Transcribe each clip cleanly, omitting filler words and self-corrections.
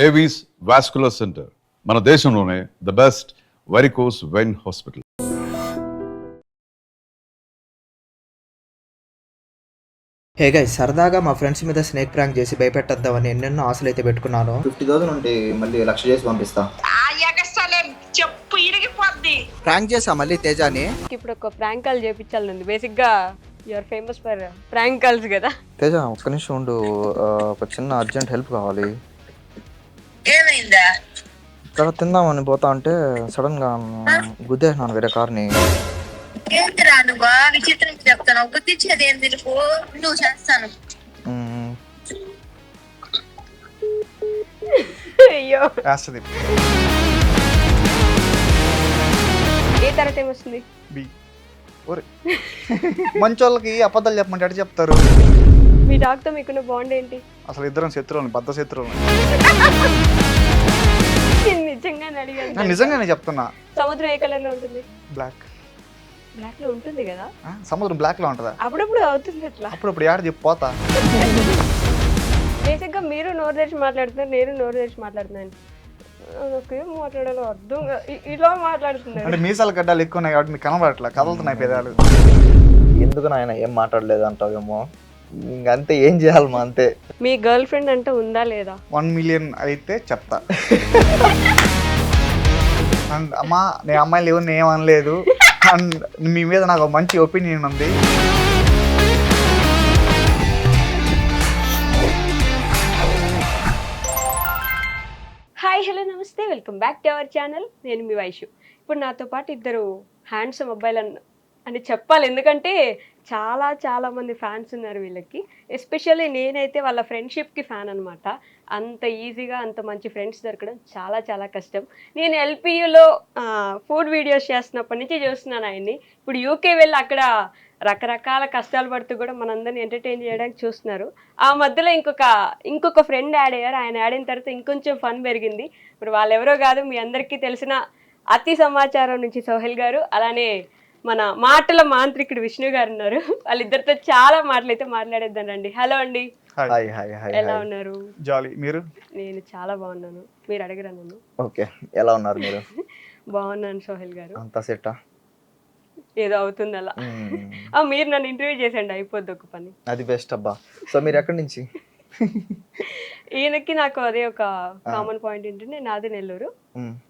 Avis vascular centre మన దేశంలోనే the best varicose vein hospital. Hey guys, సరదాగా మా ఫ్రెండ్స్ మీద స్నేక్ ప్రాంక్ చేసి భయపెట్టద్దామని ఎన్నెన్నో ఆశలు అయితే పెట్టుకున్నాను. 50,000 ఉంటే మళ్ళీ 1,00,000 చేసి పంపిస్తా. చెప్పు ఇరిగిపోద్ది. ప్రాంక్ చేసా మళ్ళీ తేజాని. ఇప్పుడు ఒక ప్రాంక్ కాల్ చేపించాలి. బేసిక్ గా you're famous for prank calls కదా. తేజ ఒక్క నిమిషం ఉండు, ఒక చిన్న అర్జెంట్ హెల్ప్ కావాలి. ఏమైందా? ఇక్కడ తిందామని పోతా అంటే సడన్ గా గుద్దేసినాను వేరే కార్ని. ఏంటిరా నువ్వు విచిత్రం చెప్తాను. గుర్తించేది ఏంది నువ్వు చేస్తాను. అయ్యో వేస్తుంది. ఏ తర్వాత ఏమొస్తుంది? బి ఓరే మంచోళ్ళకి అబద్ధాలు చెప్పమంటే అటు చెప్తారు. మీ డాగ్ తో మీకున్న బాండ్ ఏంటి? అసలు ఇద్దరం శత్రువులు, బద్ద శత్రువులు. నిజంగానే అడిగాను. నిజంగానే చెప్తున్నా. సముద్రం ఏ కలర్ లో ఉంటుంది? బ్లాక్. బ్లాక్ లో ఉంటుంది కదా. సముద్రం బ్లాక్ లో ఉంటుందా? అప్పుడప్పుడు అవుతుంది అట్లా. అప్పుడప్పుడు ఏడ చెప్పిపోతా. బేసిక్ గా మీరు నోరు తెరిచి మాట్లాడుతున్నారు, నేను నోరు తెరిచి మాట్లాడుతున్నాను. నాకేం మాట్లాడాలో అర్థం ఇలా మాట్లాడుతున్నారు. అంటే మీసాల గడ్డాలు ఎక్కువ ఉన్నాయి కాబట్టి మీకు కనబడట్లా, కదులుతున్నాయి పెదాలు. ఎందుకు నాయన ఏం మాట్లాడలేదు అంటావేమో, ఇంకంతే ఏం చేయాలి మా అంతే. మీ గర్ల్ ఫ్రెండ్ అంటే ఉందా లేదా? 1 మిలియన్ అయితే చెప్తా. అండ్ అమ్మా నేను అమ్మాయిలు ఎవరిని ఏమనలేదు, అండ్ మీ మీద నాకు మంచి ఒపీనియన్ ఉంది. హాయ్ హలో నమస్తే, welcome back to our channel. నేను మీ వైషు. ఇప్పుడు నాతో పాటు ఇద్దరు హ్యాండ్సమ్ అబ్బాయిలు అని చెప్పాలి, ఎందుకంటే చాలా మంది ఫ్యాన్స్ ఉన్నారు వీళ్ళకి. ఎస్పెషల్లీ నేనైతే వాళ్ళ ఫ్రెండ్షిప్కి ఫ్యాన్ అనమాట. అంత ఈజీగా అంత మంచి ఫ్రెండ్స్ దొరకడం చాలా కష్టం. నేను ఎల్పియూలో ఫుడ్ వీడియోస్ చేస్తున్నప్పటి నుంచి చూస్తున్నాను ఆయన్ని. ఇప్పుడు యూకే వెళ్ళి అక్కడ రకరకాల కష్టాలు పడుతూ కూడా మనందరినీ ఎంటర్టైన్ చేయడానికి చూస్తున్నారు. ఆ మధ్యలో ఇంకొక ఫ్రెండ్ యాడ్ అయ్యారు. ఆయన యాడ్ అయిన తర్వాత ఇంకొంచెం ఫన్ పెరిగింది. ఇప్పుడు వాళ్ళు ఎవరో కాదు, మీ అందరికీ తెలిసిన అతి సమాచారం నుంచి సోహెల్ గారు, అలానే మన మాటల మాంత్రికుడు విష్ణు గారు ఉన్నారు. వాళ్ళిద్దరితో చాలా మాటలు అయితే మాట్లాడేద్దాం రండి. హలో అండి, ఎలా ఉన్నారు? జాలీ. మీరు? నేను చాలా బాగున్నాను. మీరు అడగరా నన్ను? ఓకే, ఎలా ఉన్నారు మీరు? బాగున్నాను సోహెల్ గారు. అంతా సెట్టా? ఏదో అవుతుంది అలా. మీరు నన్ను ఇంటర్వ్యూ చేసండి, అయిపోద్ది ఒక పని. అది బెస్ట్ అబ్బా. సో మీరు ఎక్కడి నుంచి? ఈయనకి నాకు అదే ఒక కామన్ పాయింట్ ఏంటంటే నాది నెల్లూరు,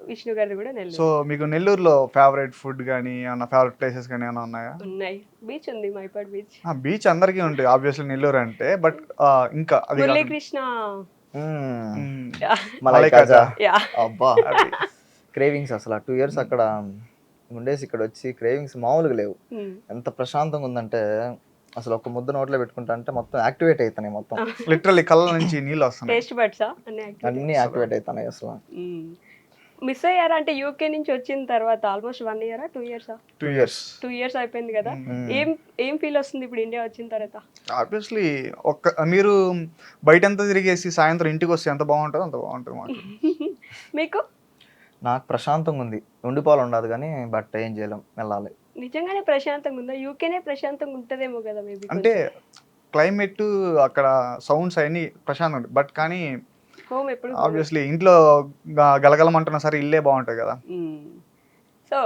విష్ణు గారిది కూడా నెల్లూరు. సో మీకు నెల్లూరులో ఫేవరెట్ ఫుడ్ కానీ ఏమన్నా ఫేవరెట్ ప్లేసెస్ కానీ ఏమైనా ఉన్నాయా? ఉన్నాయి. బీచ్ ఉంది, మైపాడ్ బీచ్. బీచ్ అందరికీ ఉంటాయి ఆబ్వియస్లీ నెల్లూరు అంటే, బట్ ఇంకా అది మురళీకృష్ణ మలై కాజా. యా, అబ్బా క్రేవింగ్స్ అసలు 2 years అక్కడ ఉండేసి ఇక్కడ వచ్చి క్రేవింగ్స్ మామూలుగా లేవు. ఎంత ప్రశాంతంగా ఉందంటే అసలు ఒక ముద్ద నోట్లో పెట్టుకుంటా అంటే మొత్తం యాక్టివేట్ అవుతున్నాయి. మొత్తం లిటరల్లీ కళ్ళ నుంచి నీళ్ళు వస్తున్నాయి. టేస్ట్ బడ్సా అన్ని యాక్టివేట్ అవుతున్నాయి అసలు. మిస్ అయ్యారా అంటే యూకే నుంచి వచ్చిన తర్వాత ఆల్మోస్ట్ 1 year 2 years? 2 years అయిపోయింది కదా. ఏం ఫీల్ వస్తుంది ఇప్పుడు ఇండియా వచ్చిన తర్వాత? ఆబ్వియస్లీ మీరు బయటంతా తిరిగేసి సాయంత్రం ఇంటికి వస్తే ఎంత బాగుంటుందో అంత బాగుంటుంది మాకు. మీకు? నాకు ప్రశాంతంగా ఉంది, ఉండిపోవాలి ఉండదు కానీ బట్ ఏం చేయలేం, వెళ్ళాలి. నిజంగానే ప్రశాంతంగా ఉందా? యూకేనే ప్రశాంతంగా ఉంటదేమో కదా మేబీ. అంటే క్లైమేట్ అక్కడ సౌండ్స్ అవన్నీ ప్రశాంతంగా ఉంటాయి, బట్ కానీ హోమ్ ఎప్పుడు ఆబ్వియస్లీ ఇంట్లో గలగలమంటున్నా సరే ఇల్లే బాగుంటుంది కదా. సో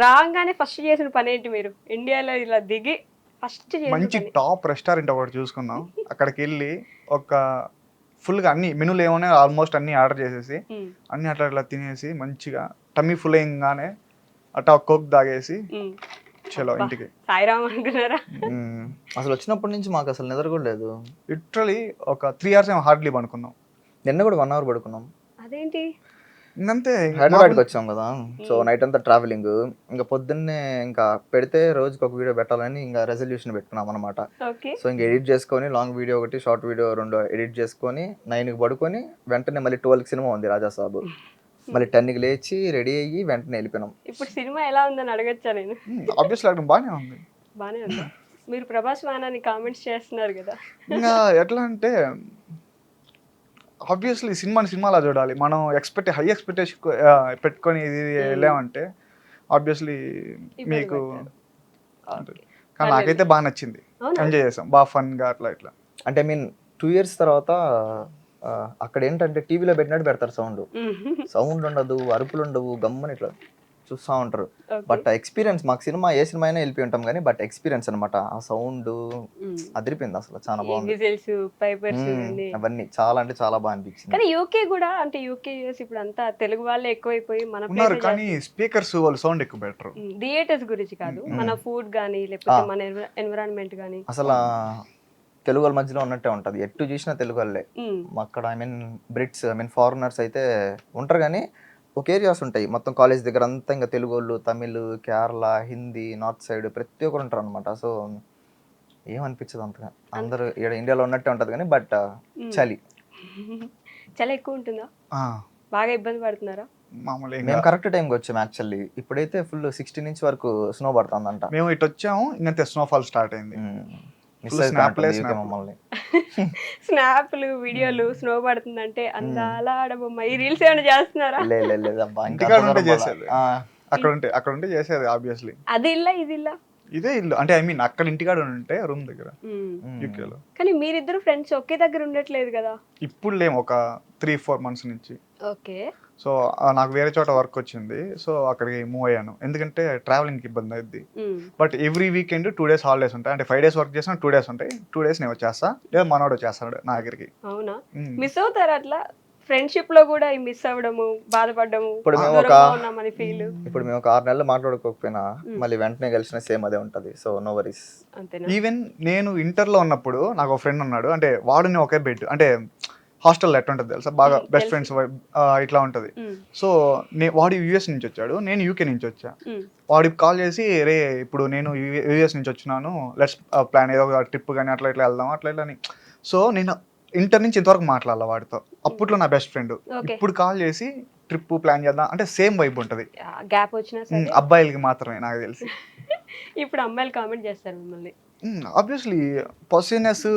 రాగానే ఫస్ట్ చేసిన పని ఏంటి మీరు? ఇండియాలో ఇలా దిగి ఫస్ట్ మంచి టాప్ రెస్టారెంట్ ఒకటి చూసుకున్నాం. అక్కడికి వెళ్ళి ఒక ఫుల్గా అన్ని మెనూలు ఏమన్నా ఆల్మోస్ట్ అన్ని ఆర్డర్ చేసేసి అన్ని అట్లా అట్లా తినేసి మంచిగా టమ్మీ ఫుల్ అయ్యంగానే అట్టా కోక్ తాగేసి చలో ఇంటికి. సాయిరామ్ అనుకున్నారా? అసలు వచ్చినప్పటి నుంచి మాకు అసలు నిద్ర కూడా లేదు. లిటరలీ ఒక 3 hours ఏమో హార్డ్లీ పడుకున్నాం. నిన్న కూడా 1 hour పడుకున్నాం. అదేంటి? ఇంకంతే, హైదరాబాద్కి వచ్చాం కదా. సో నైట్ అంతా ట్రావెలింగ్, ఇంకా పొద్దున్నే ఇంకా పెడితే రోజుకి ఒక వీడియో పెట్టాలని ఇంకా రెజల్యూషన్ పెట్టుకున్నాం అనమాట. సో ఇంకా ఎడిట్ చేసుకొని లాంగ్ వీడియో ఒకటి, షార్ట్ వీడియో 2 ఎడిట్ చేసుకొని 9కి పడుకొని వెంటనే మళ్ళీ 12కి సినిమా ఉంది రాజాసాబు. మళ్ళీ 10కి లేచి రెడీ అయ్యి వెంటనే వెళ్ళిపోయినాం. ఇప్పుడు సినిమా ఎలా ఉందని అడగచ్చా నేను? ఆబ్వియస్లీ అక్కడ బాగానే ఉంది. బాగానే ఉంది. మీరు ప్రభాస్ ఫ్యాన్ అని కామెంట్స్ చేస్తున్నారు కదా. ఇంకా ఎట్లా అంటే ఆబ్వియస్లీ సినిమాలా చూడాలి. మనం హై ఎక్స్పెక్టేషన్ పెట్టుకొని ఇది వెళ్ళామంటే ఆబ్వియస్లీ మీకు. కానీ నాకైతే బాగా నచ్చింది, ఎంజాయ్ చేసాం బాగా ఫన్గా అట్లా ఇట్లా. అంటే 2 years తర్వాత అక్కడ ఏంటంటే టీవీలో పెట్టినట్టు పెడతారు సౌండ్ ఉండదు, అరుపులు ఉండవు, గమ్మని ఇట్లా చూస్తూ ఉంటారు. బట్ ఎక్స్పీరియన్స్ మాకు సినిమా ఏ సినిమా అయినా వెళ్ళిపోయి ఉంటాం కానీ బట్ ఎక్స్పీరియన్స్ అనమాట. ఆ సౌండ్ అదిరిపోయింది అసలు, చాలా బాగుంది. అవన్నీ చాలా అంటే చాలా బాగా అనిపించింది. కానీ యూకే కూడా అంటే యూకే యూఎస్ ఇప్పుడు అంతా తెలుగు వాళ్ళే ఎక్కువైపోయి మన ఉన్నారు కానీ స్పీకర్స్ వాళ్ళు సౌండ్ ఎక్కువ బెటర్. థియేటర్స్ గురించి కాదు, మన ఫుడ్ కానీ లేకపోతే మన ఎన్విరాన్మెంట్ కానీ అసలు తెలుగు వాళ్ళ మధ్యలో ఉన్నట్టే ఉంటది. ఎటు చూసినా తెలుగు వాళ్ళే అక్కడ. I mean Brits, I mean foreigners అయితే ఉంటారు కానీ ఒక ఏరియాస్ ఉంటాయి మొత్తం కాలేజ్ దగ్గర అంతా ఇంకా తెలుగు వాళ్ళు, తమిళ్, కేరళ, హిందీ, నార్త్ సైడ్ ప్రతి ఒక్కరు ఉంటారు అనమాట. సో ఏమనిపించదు అంతగా, అందరూ ఇక్కడ ఇండియాలో ఉన్నట్టే ఉంటది కానీ బట్ చలి చాలా ఎక్కువ ఉంటుందా? బాగా ఇబ్బంది పడుతున్నారా? మేము కరెక్ట్ టైంకి వచ్చాము యాక్చువల్లీ. ఇప్పుడైతే ఫుల్ 16 ఇంచ్ వరకు స్నో పడుతుందంట. మేము ఇటు వచ్చాము ఇంకంతే స్నోఫాల్ స్టార్ట్ అయింది. మమ్మల్ని స్నాప్లు వీడియోలు స్నో పడుతుందంటే అందాల ఆడబొమ్మ ఈ రీల్స్ ఏమైనా చేస్తున్నారా? లేదబ్బా, ఇంటికాడ ఉంటే చేసేది, అక్కడ ఉంటే చేసేది ఆబ్వియస్లీ. అది ఇల్లా ఇది ఇల్లా? ఇదే ఇల్లు అంటే ఐ మీన్ అక్కడ ఇంటికాడ ఉంటే రూమ్ దగ్గర యూకేలో. కానీ మీరిద్దరు ఫ్రెండ్స్ ఒకే దగ్గర ఉండట్లేదు కదా? ఇప్పుడు లేము, ఒక 3-4 మంత్స్ నుంచి. ఓకే. సో నాకు వేరే చోట వర్క్ వచ్చింది, సో అక్కడికి మూవ్ అయ్యాను. ఎందుకంటే ట్రావెలింగ్కి ఇబ్బంది అయింది. But every weekend 2 days holidays ఉంటాయి. అంటే 5 days వర్క్ చేసినా 2 days ఉంటాయి. 2 days నేను వచ్చేస్తా, లేదా మనోడు వచ్చేస్తాడు నా దగ్గరికి. అవునా? మిస్ అవుతారు అట్లా ఫ్రెండ్షిప్ లో కూడా మిస్ అవ్వడము, బాధపడము? ఇప్పుడు మేము ఒక ఫీల్ ఇప్పుడు మేము ఒక 6 నెలలు మాట్లాడుకోకపోయినా మళ్ళీ వెంటనే కలిసిన సేమ్ అదే ఉంటది. So no worries. ఈవెన్ నేను ఇంటర్లో ఉన్నప్పుడు నాకు ఒక ఫ్రెండ్ ఉన్నాడు, అంటే వాడుని ఒకే బెడ్, అంటే హాస్టల్లో ఎట్లా ఉంటుంది తెలుసా, బాగా బెస్ట్ ఫ్రెండ్స్ ఇట్లా ఉంటుంది. సో వాడు యుఎస్ నుంచి వచ్చాడు, నేను యూకే నుంచి వచ్చా. వాడికి కాల్ చేసి రే ఇప్పుడు నేను యుఎస్ నుంచి వచ్చినాను, లెట్స్ ప్లాన్ ఏదో ఒక ట్రిప్ కానీ అట్లా ఇట్లా వెళ్దాం అట్లా ఇట్లా అని. సో నేను ఇంటర్ నుంచి ఇంతవరకు మాట్లాడాలి వాడితో, అప్పట్లో నా బెస్ట్ ఫ్రెండ్. ఇప్పుడు కాల్ చేసి ట్రిప్ ప్లాన్ చేద్దాం అంటే సేమ్ వైబ్ ఉంటుంది. గ్యాప్ వచ్చినా అబ్బాయిలకి మాత్రమే నాకు తెలిసి. ఇప్పుడు అమ్మాయిలు కామెంట్ చేస్తారు మిమ్మల్ని. ఆబ్వియస్లీ పొసినెస్,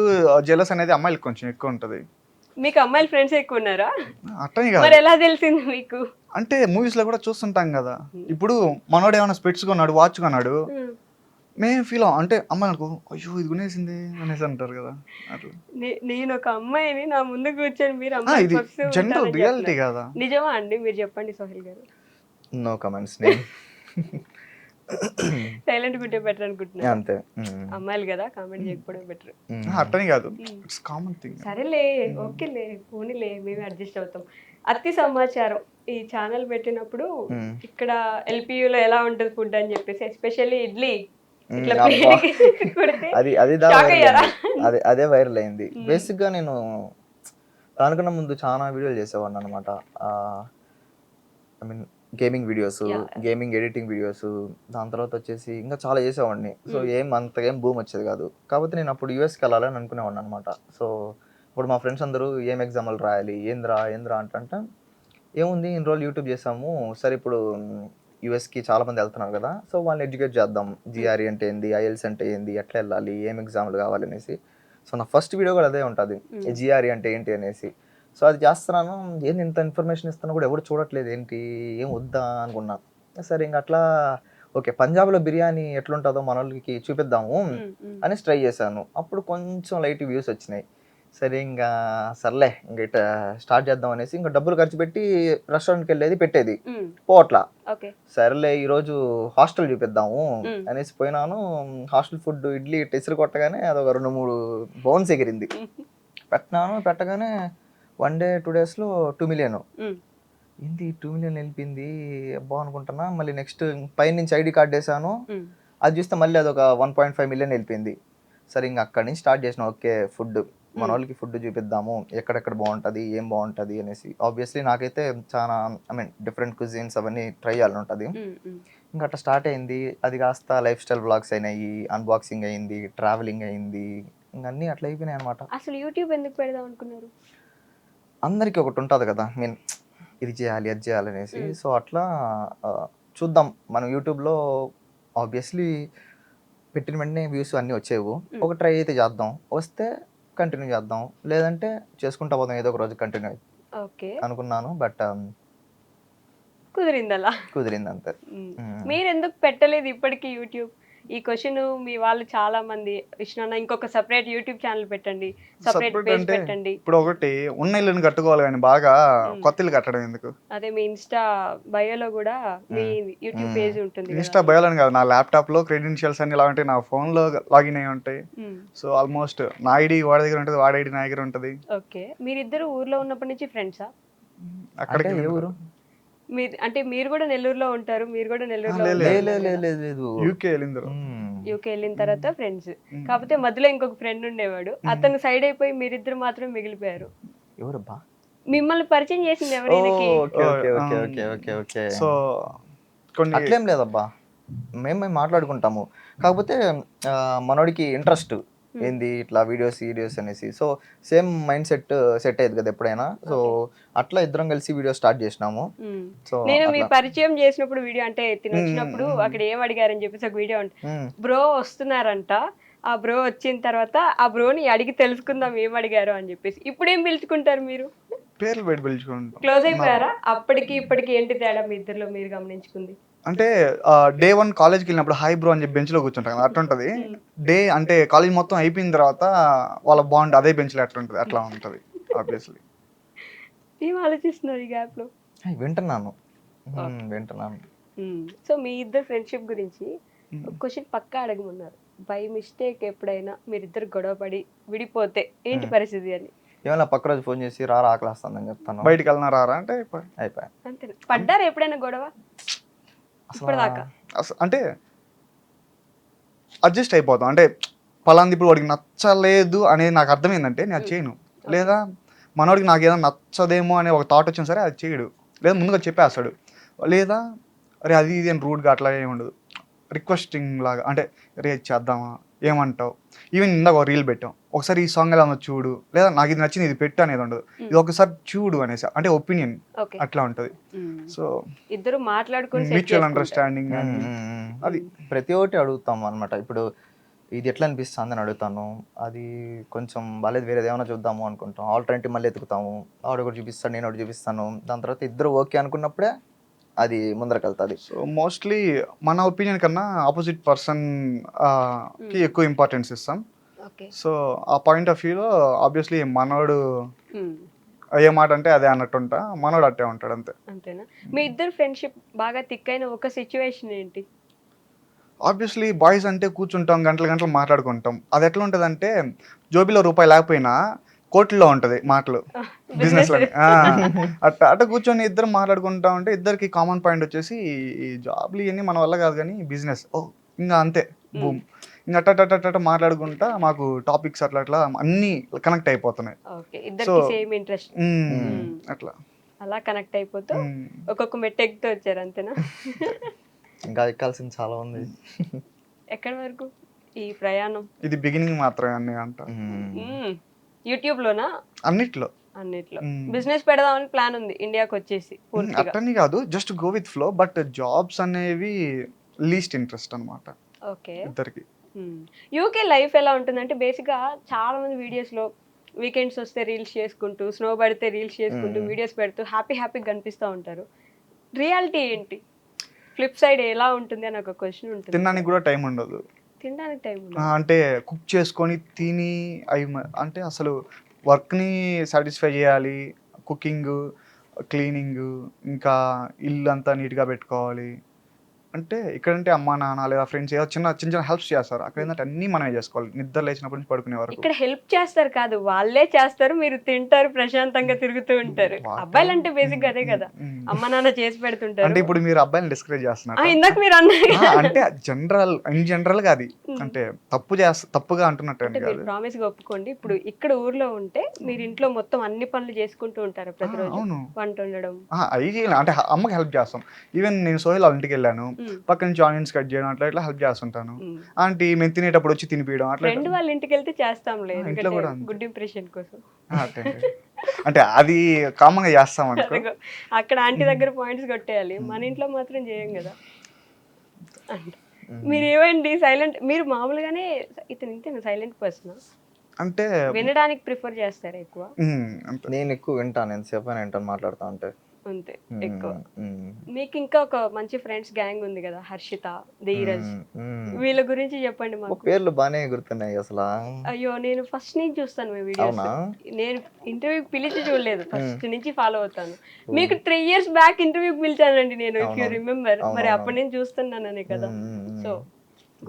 జెలస్ అనేది అమ్మాయిలకి కొంచెం ఎక్కువ ఉంటుంది. మీకు అమ్మాయిల ఫ్రెండ్స్ ఎక్కువ ఉన్నారా? అట్టని కాదు, మరి ఎలా తెలిసింది మీకు? అంటే మూవీస్ లో కూడా చూస్తుంటాం కదా. ఇప్పుడు మనోడు ఏమైనా స్పెట్స్ కొన్నాడు, వాచ్ కొన్నాడు, మేము ఫీల్ అంటే అమ్మాయిలకు అయ్యో ఇది కొనేసింది అనేసి అంటారు కదా. అట్లా నేను ఒక అమ్మాయిని నా ముందు కూర్చొని మీరు ఇది జనరల్ రియాలిటీ కదా. నిజమా అండి? మీరు చెప్పండి సోహిల్ గారు. No comments. సైలెంట్ ఉంటే బెటర్ అనుకుంటున్నా. అంతే, అమ్మాయిలు కదా కామెంట్ చేయకపోవడం బెటర్. అట్టని కాదు, ఇట్స్ కామన్ థింగ్. సరేలే, ఓకేలే, పోనీలే, మేమే అడ్జస్ట్ అవుతాం. అతి సమాచారం ఈ ఛానల్ పెట్టినప్పుడు ఇక్కడ ఎల్పియూలో ఎలా ఉంటుంది ఫుడ్ అని చెప్పేసి, ఎస్పెషల్లీ ఇడ్లీ అదే వైరల్ అయింది. బేసిక్ గా నేను దానికన్నా ముందు చాలా వీడియోలు చేసేవాడిని అనమాట. I mean gaming videos, gaming editing videos, దాని తర్వాత వచ్చేసి ఇంకా చాలా చేసేవాడిని. సో అంతగా భూమి వచ్చేది కాదు. కాకపోతే నేను అప్పుడు యూఎస్కి వెళ్ళాలని అనుకునేవాడిని అనమాట. సో ఇప్పుడు మా ఫ్రెండ్స్ అందరూ ఏం ఎగ్జామ్లు రాయాలి, ఏంద్రా అంటే ఏముంది ఇన్ని రోజులు యూట్యూబ్ చేసాము, సరే ఇప్పుడు యూఎస్కి చాలా మంది వెళ్తున్నారు కదా, సో వాళ్ళని ఎడ్యుకేట్ చేద్దాం. జిఆర్ఈ అంటే ఏంది, ఐఎల్స్ అంటే ఏంది, ఎట్లా వెళ్ళాలి, ఏం ఎగ్జామ్లు కావాలి అనేసి. సో నా ఫస్ట్ వీడియో కూడా అదే ఉంటుంది, జిఆర్ఈ అంటే ఏంటి అనేసి. సో అది చేస్తున్నాను, ఏంది ఇంత ఇన్ఫర్మేషన్ ఇస్తున్నా కూడా ఎవరు చూడట్లేదు, ఏంటి ఏం వద్దా అనుకున్నా. సరే ఇంకా అట్లా ఓకే పంజాబ్లో బిర్యానీ ఎట్లుంటుందో మన వాళ్ళకి చూపిద్దాము అని ట్రై చేశాను. అప్పుడు కొంచెం లైట్ వ్యూస్ వచ్చినాయి. సరే ఇంకా సర్లే ఇంకా ఇట్లా స్టార్ట్ చేద్దాం అనేసి ఇంకా డబ్బులు ఖర్చు పెట్టి రెస్టారెంట్కి వెళ్ళేది పెట్టేది పోట్లా. సరేలే ఈరోజు హాస్టల్ చూపిద్దాము అనేసి పోయినాను. హాస్టల్ ఫుడ్ ఇడ్లీ ఇసురు కొట్టగానే అదొక 2-3 బౌన్స్ ఎగిరింది. పెట్టగానే 1 day 2 days 2 million. ఏంటి 2 million వెళ్ళిపోయింది అబ్బా అనుకుంటున్నా. మళ్ళీ నెక్స్ట్ పైన నుంచి ఐడి కార్డ్ వేసాను, అది చూస్తే మళ్ళీ అదొక 1.5 million వెళ్ళిపోయింది. సరే ఇంకా అక్కడి నుంచి స్టార్ట్ చేసిన ఓకే ఫుడ్ మన వాళ్ళకి ఫుడ్ చూపిద్దాము, ఎక్కడెక్కడ బాగుంటుంది, ఏం బాగుంటుంది అనేసి. ఆబ్వియస్లీ నాకైతే చాలా ఐ మీన్ డిఫరెంట్ కుజిన్స్ అవన్నీ ట్రై చేయాలని ఉంటుంది. ఇంకా అట్లా స్టార్ట్ అయింది. అది కాస్త లైఫ్ స్టైల్ వ్లాగ్స్ అయినాయి, అన్బాక్సింగ్ అయింది, ట్రావెలింగ్ అయింది, ఇంకా అన్నీ అట్లా అయిపోయినాయి అనమాట. అసలు యూట్యూబ్ ఎందుకు పెడదాం అనుకున్నారు? అందరికీ ఒకటి ఉంటుంది కదా, మీన్ ఇది చేయాలి అది చేయాలి అనేసి. సో అట్లా చూద్దాం మనం యూట్యూబ్లో ఆబ్వియస్లీ పెట్టిన వెంటనే వ్యూస్ అన్నీ వచ్చేవు, ఒక ట్రై అయితే చేద్దాం, వస్తే కంటిన్యూ చేద్దాం, లేదంటే చేసుకుంటా పోదాం ఏదో ఒక రోజు కంటిన్యూ అనుకున్నాను. బట్ కుదిరింది అంతే. మీరు ఎందుకు పెట్టలేదు ఇప్పటికీ యూట్యూబ్? ఈ క్వశ్చన్ మీ వాళ్ళు చాలా మంది విష్ణు అన్న ఇంకొక సపరేట్ యూట్యూబ్ ఛానల్ పెట్టండి, సపరేట్ Separate పేజ్ అంటే పెట్టండి. ఇప్పుడు ఒకటి ఉన్న ఇల్లుని కట్టుకోవాలి కానీ బాగా కొత్త ఇల్లు కట్టడం ఎందుకు? అదే మీ ఇన్స్టా బయోలో కూడా మీ యూట్యూబ్ పేజ్ ఉంటుంది కదా. ఇన్స్టా బయోలని కాదు, నా ల్యాప్టాప్ లో క్రెడెన్షియల్స్ అన్ని ఇలా ఉంటాయి, నా ఫోన్ లో లాగిన్ అయి ఉంటాయి. సో ఆల్మోస్ట్ నా ఐడి వాడి దగ్గర ఉంటుంది, వాడి ఐడి నా దగ్గర ఉంటుంది. ఓకే, మీరిద్దరు ఊర్లో ఉన్నప్పటి నుంచి ఫ్రెండ్సా? అక్కడికి అంటే ఏ ఊరు? మీరు అంటే మీరు కూడా నెల్లూరులో ఉంటారు, మీరు కూడా నెల్లూరులో లేదు. యూకే వెళ్ళిందరు. యూకే వెళ్ళిన తర్వాత ఫ్రెండ్స్. కాకపోతే మధ్యలో ఇంకొక ఫ్రెండ్ ఉండేవాడు, అతను సైడ్ అయిపోయి మీరిద్దరు మాత్రం మిగిలిపోయారు. ఎవరబ్బా? మిమ్మల్ని పరిచయం చేసింది ఎవరు ఈయనకి? ఓకే. సో కొన్ని అట్లేం లేదబ్బా, మేము మాట్లాడుకుంటాము. కాకపోతే మనోడికి ఇంట్రెస్ట్ ఏంది ఇట్లా వీడియోస్ అనేసి. సో సేమ్ మైండ్ సెట్ అయ్యేది కదా ఎప్పుడైనా. సో అట్లా ఇద్దరం కలిసి వీడియో స్టార్ట్ చేసినాము. సో నేను మీ పరిచయం చేసినప్పుడు వీడియో అంటే తిని వచ్చినప్పుడు అక్కడ ఏం అడిగారని చెప్పేసి ఒక వీడియో ఉంటుంది, బ్రో వస్తున్నారంట, ఆ బ్రో వచ్చిన తర్వాత ఆ బ్రోని అడిగి తెలుసుకుందాం ఏం అడిగారు అని చెప్పేసి. ఇప్పుడు ఏం పిలుచుకుంటారు మీరు? పేర్లు పెట్టి పిలుచుకుంటాం. క్లోజ్ అయిపోయారా? అప్పటికి ఇప్పటికి ఏంటి తేడా మీ ఇద్దరిలో మీరు గమనించుకుంది? అంటే డే 1 కాలేజ్కి వెళ్ళినప్పుడు హాయ్ బ్రో అని చెప్పి బెంచ్ లో కూర్చుంటాం కదా, అట్లా ఉంటది. డే అంటే కాలేజ్ మొత్తం అయిపోయిన తర్వాత వాళ్ళ బాండ్ అదే బెంచ్ లో అట్లా ఉంటది, అట్లా ఉంటది ఆబ్వియస్లీ. ఏం ఆలోచిస్తున్నారు ఈ గ్యాప్ లో? వింటున్నాను. సో మీ ఇద్దరు ఫ్రెండ్షిప్ గురించి ఒక క్వశ్చన్ పక్కా అడగమన్నారు. బై మిస్టేక్ ఎప్పుడైనా మీరిద్దరు గొడవపడి విడిపోతే ఏంటి పరిస్థితి అని? ఏమైనా పక్క రోజు ఫోన్ చేసి రారా ఆకలిస్తుందని చెప్తాను, బయటికి వెళ్ళినా రారా అంటే అయిపోయా. అంతే. పడ్డారు ఎప్పుడైనా గొడవ ఇప్పటిదాకా? అంటే అడ్జస్ట్ అయిపోతాం. అంటే పలాంది ఇప్పుడు వాడికి నచ్చలేదు అనేది నాకు అర్థమైందంటే నేను అది చేయను. లేదా మనోడికి నాకు ఏదైనా నచ్చదేమో అనే ఒక థాట్ వచ్చినా సరే అది చేయడు, లేదా ముందుగా చెప్పేస్తాడు. లేదా అరే అది ఇది అని రూడ్గా అట్లా ఏమి ఉండదు, రిక్వెస్టింగ్ లాగా. అంటే రే చేద్దామా, ఏమంటావు, ఈవెన్ ఇందాక ఒక రీల్ పెట్టాం, ఒకసారి ఈ సాంగ్ ఎలా ఉందో చూడు, లేదా నాకు ఇది నచ్చింది ఇది పెట్టు అనేది ఉండదు, ఇది ఒకసారి చూడు అనేసి, అంటే ఒపీనియన్ అట్లా ఉంటుంది. సో ఇద్దరు మాట్లాడుకుని మ్యూచువల్ అండర్స్టాండింగ్ అది ప్రతి ఒక్కటి అడుగుతాం అనమాట. ఇప్పుడు ఇది ఎట్లా అనిపిస్తుంది అని అడుగుతాను, అది కొంచెం బాలేదు వేరేది ఏమైనా చూద్దాము అనుకుంటాం, ఆల్టర్నేటివ్ మళ్ళీ ఎత్తుకుతాము, ఆవిడ ఒకటి చూపిస్తాను నేను ఒకటి చూపిస్తాను, దాని తర్వాత ఇద్దరు ఓకే అనుకున్నప్పుడే అది ముందరకు వెళ్తుంది. సో మోస్ట్లీ మన ఒపీనియన్ కన్నా ఆపోజిట్ పర్సన్ కి ఎక్కువ ఇంపార్టెన్స్ ఇస్తాం. సో ఆ పాయింట్ ఆఫ్ వ్యూలో ఆబ్వియస్లీ మనోడు ఏ మాట అంటే అదే అన్నట్టుంటా, మనోడు అట్టే ఉంటాడు అంతే. అంతేనా? మీ ఇద్దరు ఫ్రెండ్షిప్ బాగా తిక్కైన ఒక సిచ్యువేషన్ ఏంటి? ఆబ్వియస్లీ బాయ్స్ అంటే కూర్చుంటాం, గంటలు మాట్లాడుకుంటాం. అది ఎట్లా ఉంటుంది అంటే జోబీలో రూపాయి లేకపోయినా కోట్లలో ఉంటది మాటలు, బిజినెస్ లో. అట్లా కూర్చొని ఇద్దరు మాట్లాడుకుంటా ఉంటే ఇద్దరికి కామన్ పాయింట్ వచ్చేసి ఈ జాబ్లు ఇవన్నీ మన వల్ల కాదు కానీ బిజినెస్, ఇంకా అంతే బూమ్. ఇంకా అట్ట మాట్లాడుకుంటా మాకు టాపిక్స్ అట్లా అన్ని కనెక్ట్ అయిపోతున్నాయి. అట్లా అలా కనెక్ట్ అయిపోతూ ఒక్కొక్క మెట్టు ఎక్కుతూ వచ్చారు అంతేనా? ఇంకా ఎక్కాల్సింది చాలా ఉంది. ఎక్కడి వరకు ఈ ప్రయాణం? ఇది బిగినింగ్ మాత్రమే అన్ని అంట. యూట్యూబ్ లోనా? అన్నిట్లో బిజినెస్ పెడదామని ప్లాన్ ఉంది ఇండియాకి వచ్చేసి. అట్టని కాదు, just go with flow. But jobs అనేవి లీస్ట్ ఇంట్రెస్ట్ అన్నమాట ఓకే ఇద్దరికి. యూకే లైఫ్ ఎలా ఉంటుందంటే బేసిక్ గా చాలా మంది వీడియోస్ లో వీకెండ్స్ వస్తే రీల్స్ చేసుకుంటూ, స్నో పడితే రీల్స్ చేసుకుంటూ, వీడియోస్ పెడుతూ హ్యాపీగా కనిపిస్తూ ఉంటారు. రియాలిటీ ఏంటి? ఫ్లిప్ సైడ్ ఎలా ఉంటుంది అని ఒక క్వశ్చన్ ఉంటుంది. తినడానికి కూడా టైం ఉండదు. తినడానికి టైం అంటే కుక్ చేసుకొని తిని అవి అంటే అసలు వర్క్ని సాటిస్ఫై చేయాలి, కుకింగ్, క్లీనింగ్, ఇంకా ఇల్లు అంతా నీట్గా పెట్టుకోవాలి. అంటే ఇక్కడంటే అమ్మా నాన్న లేదా ఫ్రెండ్స్ ఏదో చిన్న హెల్ప్స్ చేస్తారు, అక్కడ ఏంటంటే అన్నీ మనమే చేసుకోవాలి, నిద్ర లేచినప్పటి నుంచి పడుకునే వరకు. ఇక్కడ హెల్ప్ చేస్తారు కాదు, వాళ్ళే చేస్తారు, మీరు తింటారు, ప్రశాంతంగా తిరుగుతూ ఉంటారు. అబ్బాయిలు అంటే బేసిక్ అదే కదా, అమ్మ నాన్న చేసి పెడుతుంటారు. అంటే ఇప్పుడు మీరు అబ్బాయిని డిస్కరేజ్ చేస్తున్నారు. ఇందాక మీరు అన్నారు అంటే జనరల్ గా అది అంటే తప్పుగా అంటున్నట్టు కాదు. ప్రామిస్ గా ఒప్పుకోండి. ఇప్పుడు ఇక్కడ ఊర్లో ఉంటే మీరు ఇంట్లో మొత్తం అన్ని పనులు చేసుకుంటూ ఉంటారు ప్రతిరోజు, వంట వండడం అవి అంటే అమ్మకి హెల్ప్ చేస్తాం. ఈవెన్ నేను సోహెల్ వాళ్ళ ఇంటికి వెళ్ళాను, పక్క నుంచి ఆనియన్స్ కట్ చేయడం అట్లా హెల్ప్ చేస్తుంటాను. ఆంటీ మేము తినేటప్పుడు వచ్చి తినిపించడం అట్లా. ఫ్రెండ్ వాళ్ళ ఇంటికి వెళ్తే చేస్తాం లేదు, గుడ్ ఇంప్రెషన్ కోసం. అంటే అది కామన్ గా చేస్తాం అనుకో. అక్కడ ఆంటీ దగ్గర పాయింట్స్ కొట్టేయాలి, మన ఇంట్లో మాత్రం చేయం కదా. మీరు ఏమండి సైలెంట్, మీరు మామూలుగానే ఇతను సైలెంట్ పర్సన్ అంటే వినడానికి ప్రిఫర్ చేస్తారు ఎక్కువ? నేను ఎక్కువ వింటాను, ఎంతసేపు వింటాను మాట్లాడుతా ఉంటే. అంతే ఎక్కువ. మీకు ఇంకా ఒక మంచి ఫ్రెండ్స్ గ్యాంగ్ ఉంది కదా, హర్షిత, ధీరజ్, వీళ్ళ గురించి చెప్పండి మాకు. పేర్లు బానే గుర్తున్నాయి అసలు. అయ్యో నేను ఫస్ట్ నుంచి చూస్తాను మీ వీడియోస్. నేను ఇంటర్వ్యూ పిలిచి చూడలేదు, ఫస్ట్ నుంచి ఫాలో అవుతాను. మీకు 3 years బ్యాక్ ఇంటర్వ్యూకి పిలిచానండి నేను, ఇఫ్ యూ రిమెంబర్. మరి అప్పటి నుంచి చూస్తున్నాననే కదా, సో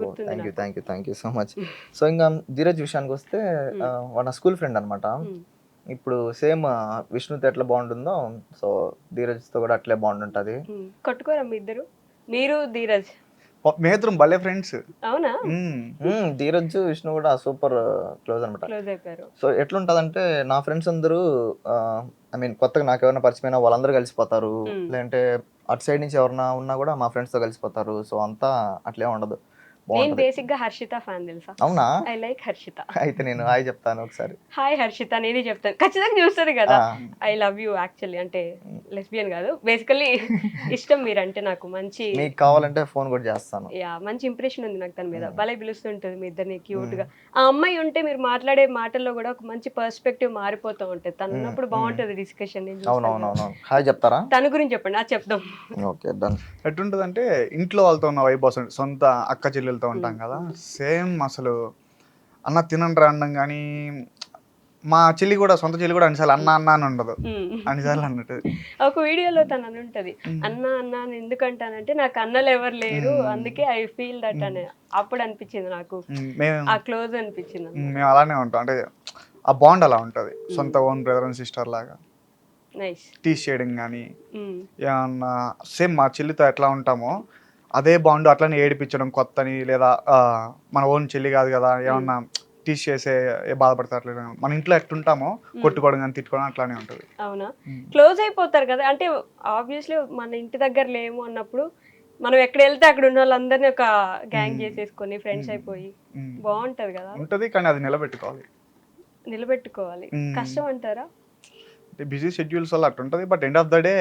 గుర్తుంది. Thank you so much. So ఇంకా ధీరజ్ విషయానికి వస్తే వాడు నా స్కూల్ ఫ్రెండ్ అనమాట. ఇప్పుడు సేమ్ విష్ణుతో ఎట్లా బాగుంటుందో సో ధీరజ్తో కూడా అట్లే బాగుంటుంది. కొట్టుకోరా మీ ఇద్దరు, మీరు ధీరజ్? మేమిద్దరం భలే ఫ్రెండ్స్. అవునా? ధీరజ్ విష్ణు కూడా సూపర్ క్లోజ్ అనమాట. క్లోజ్ అయిపోయారు. సో ఎట్లుంటదంటే నా ఫ్రెండ్స్ అందరూ ఐ మీన్ కొత్తగా నాకు ఎవరైనా పరిచయమైనా వాళ్ళందరూ కలిసిపోతారు, లేదంటే అటు సైడ్ నుంచి ఎవరైనా ఉన్నా కూడా మా ఫ్రెండ్స్ తో కలిసిపోతారు. సో అంతా అట్లే ఉండదు. నేను బేసిక్ గా హర్షిత ఫ్యాన్, తెలుసా? అవునా? I like Harshitha. అయితే నేను హాయ్ చెప్తాను ఒకసారి. హాయ్ హర్షిత, నేనే చెప్తాను, ఖచ్చితంగా చూస్తుంది కదా. ఐ లవ్ యూ యాక్చువల్లీ, అంటే లెస్బియన్ కాదు, బేసికల్లీ ఇష్టం మీరంటే నాకు. మంచి, మీకు కావాలంటే ఫోన్ కూడా చేస్తాను. యా, మంచి ఇంప్రెషన్ ఉంది నాకు తన మీద. భలే పిలుస్తుంటుంది మీ ఇద్దరిని క్యూట్ గా. ఆ అమ్మాయి ఉంటే మీరు మాట్లాడే మాటల్లో కూడా ఒక మంచి పర్స్పెక్టివ్ మారిపోతూ ఉంటుంది. తను ఉన్నప్పుడు బాగుంటుంది డిస్కషన్. అవునవునవును. హాయ్ చెప్తారా? తన గురించి చెప్పండి. చెప్దాం. Okay done. ఎట్లుంటదంటే ఇంట్లో వాళ్ళతో ఉన్న వైబ్ వస్తుంది, సొంత అక్క చెల్లెలతో ఉంటాం కదా, సేమ్ అసలు అన్న తినండి అనడం కానీ, మా చెల్లి కూడా సొంత చెల్లి కూడా అన్నిసార్లు అన్న అన్న అని ఉండదు, అన్నిసార్లు అన్నట్టు. ఒక వీడియోలో తను అని ఉంటది, అన్న అన్న అని ఎందుకంటానంటే నాకు అన్నలు ఎవరు లేరు, అందుకే ఐ ఫీల్ దట్ అని. అప్పుడు అనిపించింది నాకు, ఆ క్లోజ్ అనిపించింది. మేము అలానే ఉంటాం, అంటే ఆ బాండ్ అలా ఉంటది, సొంత ఓన్ బ్రదర్ అండ్ సిస్టర్ లాగా. నైస్. టీచ్ చేయడం కానీ ఏమన్నా సేమ్ మా చెల్లితో ఎట్లా ఉంటామో అదే బాండ్ అట్లనే ఏడిపించడం కొత్తని, లేదా మన ఓన్ చెల్లి కాదు కదా ఏమన్నా టీచ్ చేసే బాధపడతారు అట్లా. మన ఇంట్లో ఎట్లుంటామో కొట్టుకోవడం కానీ తిట్టుకోవడం అట్లానే ఉంటుంది. అవునా? క్లోజ్ అయిపోతారు కదా, అంటే ఆబ్వియస్లీ మన ఇంటి దగ్గర లేము అన్నప్పుడు మనం ఎక్కడ వెళ్తే అక్కడ ఉన్న వాళ్ళందరినీ ఒక గ్యాంగ్ చేసేసుకొని ఫ్రెండ్స్ అయిపోయి బాగుంటది కదా. ఉంటది కానీ అది నిలబెట్టుకోవాలి. కష్టం అంటారా? బిజీ షెడ్యూల్స్ వల్ల అట్లుంటది, but end of the day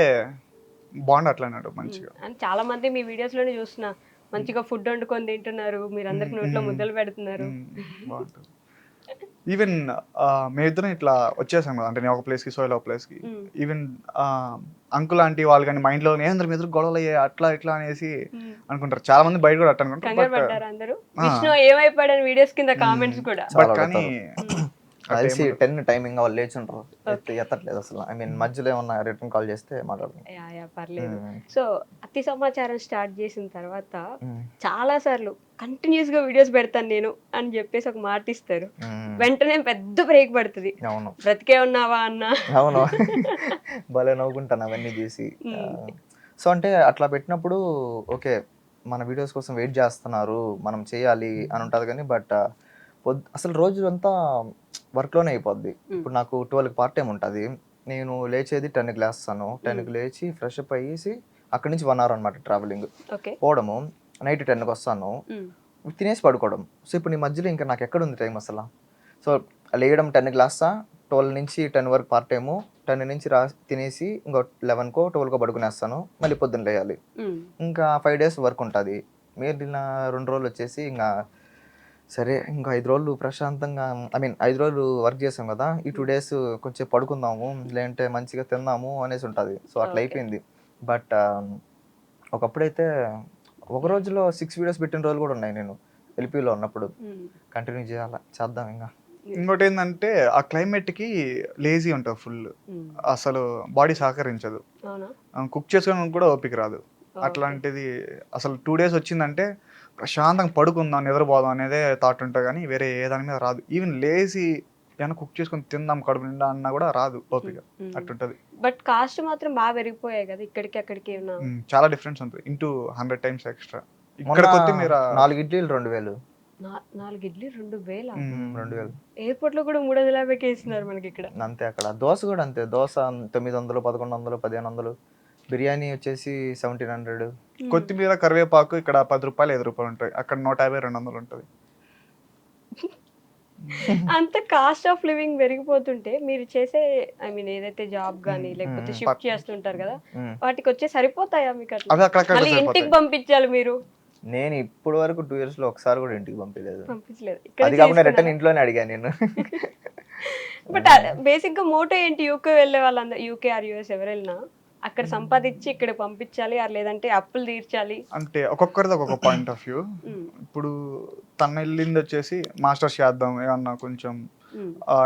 bond అట్లా మంచిగా. చాలా మంది మీ వీడియోస్ లోనే చూస్తున్నా, మంచిగా ఫుడ్ వండుకొని తింటున్నారు, మీరు అందరికి నోట్లో ముద్దలు పెడుతున్నారు. బాగుంటుంది. ఈవెన్ మేమిద్దరం ఇట్లా వచ్చేసాం కదా, అంటే నేను ఒక ప్లేస్కి సోయల్ ఒక ప్లేస్కి, ఈవెన్ అంకుల్ ఆంటీ వాళ్ళు కానీ మైండ్ లో అందరు మీద గొడవలు అయ్యాయి అట్లా ఇట్లా అనేసి అనుకుంటారు. చాలా మంది బయట కూడా అట్లా అనుకుంటారు. అందరూ విష్ణు ఏమైపోయాడని వీడియోస్ కింద కామెంట్స్ కూడా. బట్ కానీ కలిసి 10 టైమింగ్ వాళ్ళు లేచి ఉంటారు, ఎత్తట్లేదు అసలు. ఐ మీన్ మధ్యలో ఏమన్నా రిటర్న్ కాల్ చేస్తే మాట్లాడుతున్నాం. పర్లేదు. సో అతి సమాచారం స్టార్ట్ చేసిన తర్వాత చాలా సార్లు కంటిన్యూస్ గా వీడియోస్ పెడతాను నేను అని చెప్పేసి ఒక మాట ఇస్తారు, వెంటనే పెద్ద బ్రేక్ పడుతుంది. అవును, బ్రతికే ఉన్నావా అన్న. అవును, భలే నవ్వుకుంటాను అవన్నీ చూసి. సో అంటే అట్లా పెట్టినప్పుడు ఓకే మన వీడియోస్ కోసం వెయిట్ చేస్తున్నారు, మనం చేయాలి అని ఉంటుంది. కానీ బట్ అసలు రోజు అంతా వర్క్లోనే అయిపోద్ది. ఇప్పుడు నాకు 12కి పార్ట్ టైం ఉంటుంది. నేను లేచేది 10కి లేస్తాను. 10కి లేచి ఫ్రెష్ అప్ అయ్యేసి అక్కడి నుంచి 1 hour అనమాట ట్రావెలింగ్. పోవడము, నైట్ 10కి వస్తాను, తినేసి పడుకోవడం. సో ఇప్పుడు నీ మధ్యలో ఇంకా నాకు ఎక్కడ ఉంది టైం అసలు. సో లేయడం 10కి లేస్తా, 12 నుంచి 10 వరకు పార్ట్ టైము, 10 నుంచి తినేసి ఇంకో 11కో 12కో పడుకునేస్తాను, మళ్ళీ పొద్దున్న లేయాలి. ఇంకా 5 days వర్క్ ఉంటుంది. మిగిలిన 2 రోజులు వచ్చేసి ఇంకా సరే ఇంకా 5 రోజులు ప్రశాంతంగా, ఐ మీన్ 5 రోజులు వర్క్ చేసాం కదా, ఈ 2 days కొంచెం పడుకుందాము, లేదంటే మంచిగా తిందాము అనేసి ఉంటుంది. సో అట్లా అయిపోయింది. బట్ ఒకప్పుడైతే ఒక రోజులో 6 వీడియోస్ పెట్టిన రోజులు కూడా ఉన్నాయి. నేను ఎల్పీలో ఉన్నప్పుడు కంటిన్యూ చేద్దాం. ఇంకా ఇంకోటి ఏంటంటే ఆ క్లైమేట్కి లేజీ ఉంటుంది ఫుల్, అసలు బాడీ సహకరించదు, కుక్ చేసుకోవడానికి కూడా ఓపిక రాదు. అట్లాంటిది అసలు 2 days వచ్చిందంటే ప్రశాంతంగా పడుకుందాం, నిద్రపోదాం అనేదే థాట్ ఉంటుంది, కానీ వేరే ఏ దాని మీద రాదు. ఈవెన్ లేజీ ఏమైనా కుక్ చేసుకొని తిందాం కడుపు నిండా అన్నా కూడా రాదు ఓపిక, అట్టుంటది. బట్ కాస్ట్ మాత్రం బాగా పెరిగిపోయాయి కదా ఇక్కడికి అక్కడికి. చాలా డిఫరెన్స్ ఉంటుంది, ఇంటూ 100 times ఎక్స్ట్రా. ఇక్కడ కొత్తిమీర 4 ఇడ్లీలు 2000. 4 ఇడ్లీ 2000. 2000. ఎయిర్పోర్ట్ లో కూడా 350 ఇస్తున్నారు మనకి ఇక్కడ. అంతే, అక్కడ దోశ కూడా అంతే. దోశ 900, 1100, 1500. బిర్యానీ వచ్చేసి 1700. కొత్తిమీర కరివేపాకు ఇక్కడ 10 రూపాయలు 5 రూపాయలు ఉంటాయి, అక్కడ 150, 200 ఉంటుంది. అంత కాస్ట్ ఆఫ్ లివింగ్ పెరిగిపోతుంటే మీరు చేసే, ఐ మీన్ ఏదైతే జాబ్ గానీ లేకపోతే షిఫ్ట్ చేస్తుంటారు కదా, వాటికి వచ్చే సరిపోతాయా మీకు? అట్లా ఇంటికి పంపించాలి మీరు? నేను ఇప్పటి వరకు 2 years లో ఒకసారి కూడా ఇంటికి పంపించలేదు. అది కాకుండా రిటర్న్ ఇంట్లోనే అడిగాను నేను. బట్ బేసిక్ గా మోటో ఏంటి? యూకే వెళ్ళే వాళ్ళందరూ, యూకే ఆర్ యూఎస్ ఎవరు వెళ్ళినా అక్కడ సంపాదించి ఇక్కడ పంపించాలి లేదంటే అప్పులు తీర్చాలి. అంటే ఒక్కొక్కరిది ఒక్కొక్క పాయింట్ ఆఫ్ వ్యూ. ఇప్పుడు తను వెళ్ళింది వచ్చేసి మాస్టర్స్ చేద్దాం, ఏమన్నా కొంచెం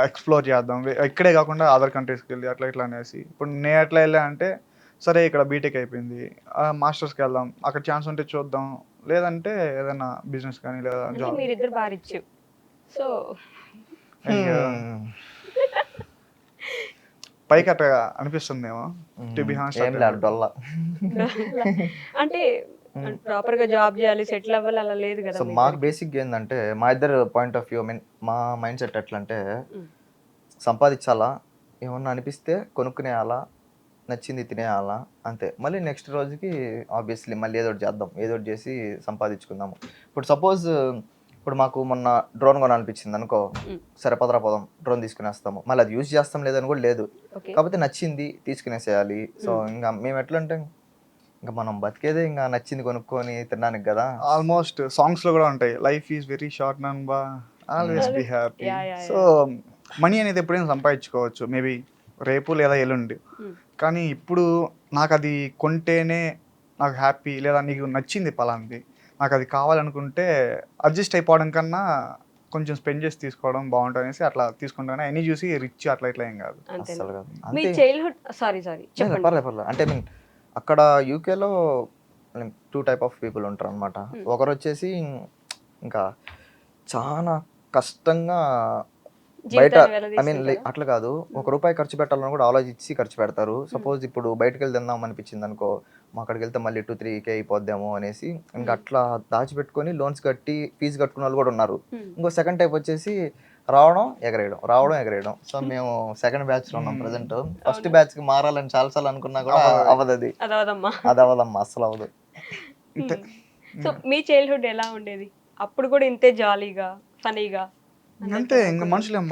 ఎక్స్ప్లోర్ చేద్దాం, ఇక్కడే కాకుండా అదర్ కంట్రీస్కి వెళ్ళి అట్లా ఇట్లా అనేసి. ఇప్పుడు నేను ఎట్లా వెళ్ళా అంటే సరే ఇక్కడ బీటెక్ అయిపోయింది, మాస్టర్స్కి వెళ్దాం, అక్కడ ఛాన్స్ ఉంటే చూద్దాం, లేదంటే ఏదైనా బిజినెస్ కానీ లేదా జాబ్. మీరిద్దరు బారిచ్చు. సో పైకి అట్లా అనిపిస్తుందేమో టు బి హానెస్ట్. అంటే ప్రాపర్ గా జాబ్ చేయాలి, సెటిల్ అవ్వాలి అలా లేదు కదా. సో మాకు బేసిక్ ఏంటంటే మా ఇద్దరు పాయింట్ ఆఫ్ వ్యూ, మీన్ మా మైండ్ సెట్ ఎట్లా అంటే సంపాదించాలా, ఏమన్నా అనిపిస్తే కొనుక్కునేయాలా, నచ్చింది తినేయాలా, అంతే. మళ్ళీ నెక్స్ట్ రోజుకి ఆబ్వియస్లీ మళ్ళీ ఏదో ఒకటి చేద్దాం, ఏదో ఒకటి చేసి సంపాదించుకుందాము. ఇప్పుడు సపోజ్ ఇప్పుడు మాకు మొన్న డ్రోన్ కొనాలనిపించింది అనుకో, సరే పోదాం డ్రోన్ తీసుకునేస్తాము, మళ్ళీ అది యూజ్ చేస్తాం లేదని కూడా లేదు, కాకపోతే నచ్చింది తీసుకునేసేయాలి. సో ఇంకా మేము ఎట్లా అంటే ఇంకా మనం బతికేదే ఇంకా నచ్చింది కొనుక్కొని తినడానికి కదా. ఆల్మోస్ట్ సాంగ్స్ లో కూడా ఉంటాయి, లైఫ్ ఈజ్ వెరీ షార్ట్ నంబా always be happy. So money అనేది ఎప్పుడైనా సంపాదించుకోవచ్చు, మేబీ రేపు లేదా ఎల్లుండి. కానీ ఇప్పుడు నాకు అది కొంటేనే నాకు హ్యాపీ, లేదా నీకు నచ్చింది పలాంది, నాకు అది కావాలనుకుంటే అడ్జస్ట్ అయిపోవడం కన్నా కొంచెం స్పెండ్ చేసి తీసుకోవడం బాగుంటుంది అనేసి అట్లా తీసుకుంటాను. అన్ని చూసి రిచ్ అట్లా ఇట్లా ఏం కాదు. అసలు కాదు. మీ చైల్డ్హుడ్ పర్లేదు. అంటే మీన్ అక్కడ యూకేలో 2 టైప్ ఆఫ్ పీపుల్ ఉంటారు అనమాట. ఒకరు వచ్చేసి ఇంకా చాలా కష్టంగా బయట, ఐ మీన్ అట్లా కాదు, ₹1 ఖర్చు పెట్టాలని కూడా ఆలోచించి ఖర్చు పెడతారు. సపోజ్ ఇప్పుడు బయటకు వెళ్ళి తిందాం అనిపించింది అనుకో, మా అక్కడికి వెళ్తే మళ్ళీ 2-3K అయిపోద్దాము అనేసి ఇంకా అట్లా దాచిపెట్టుకొని లోన్స్ కట్టి ఫీజు కట్టుకున్న వాళ్ళు కూడా ఉన్నారు. ఇంకో సెకండ్ టైప్ వచ్చేసి రావడం ఎగరేయడం. సో మేము సెకండ్ బ్యాచ్ లో ఉన్నాం ప్రజెంట్. ఫస్ట్ బ్యాచ్ కి మారాలని చాలాసార్లు అనుకున్నా కూడా అవ్వదు, అది అవ్వదమ్మా, అసలు అవ్వదు. సో మీ చైల్డ్హుడ్ ఎలా ఉండేది? అప్పుడు కూడా ఇంతే జాలీగా ఫనీగా? అంతే, ఇంకా మనుషులు ఏం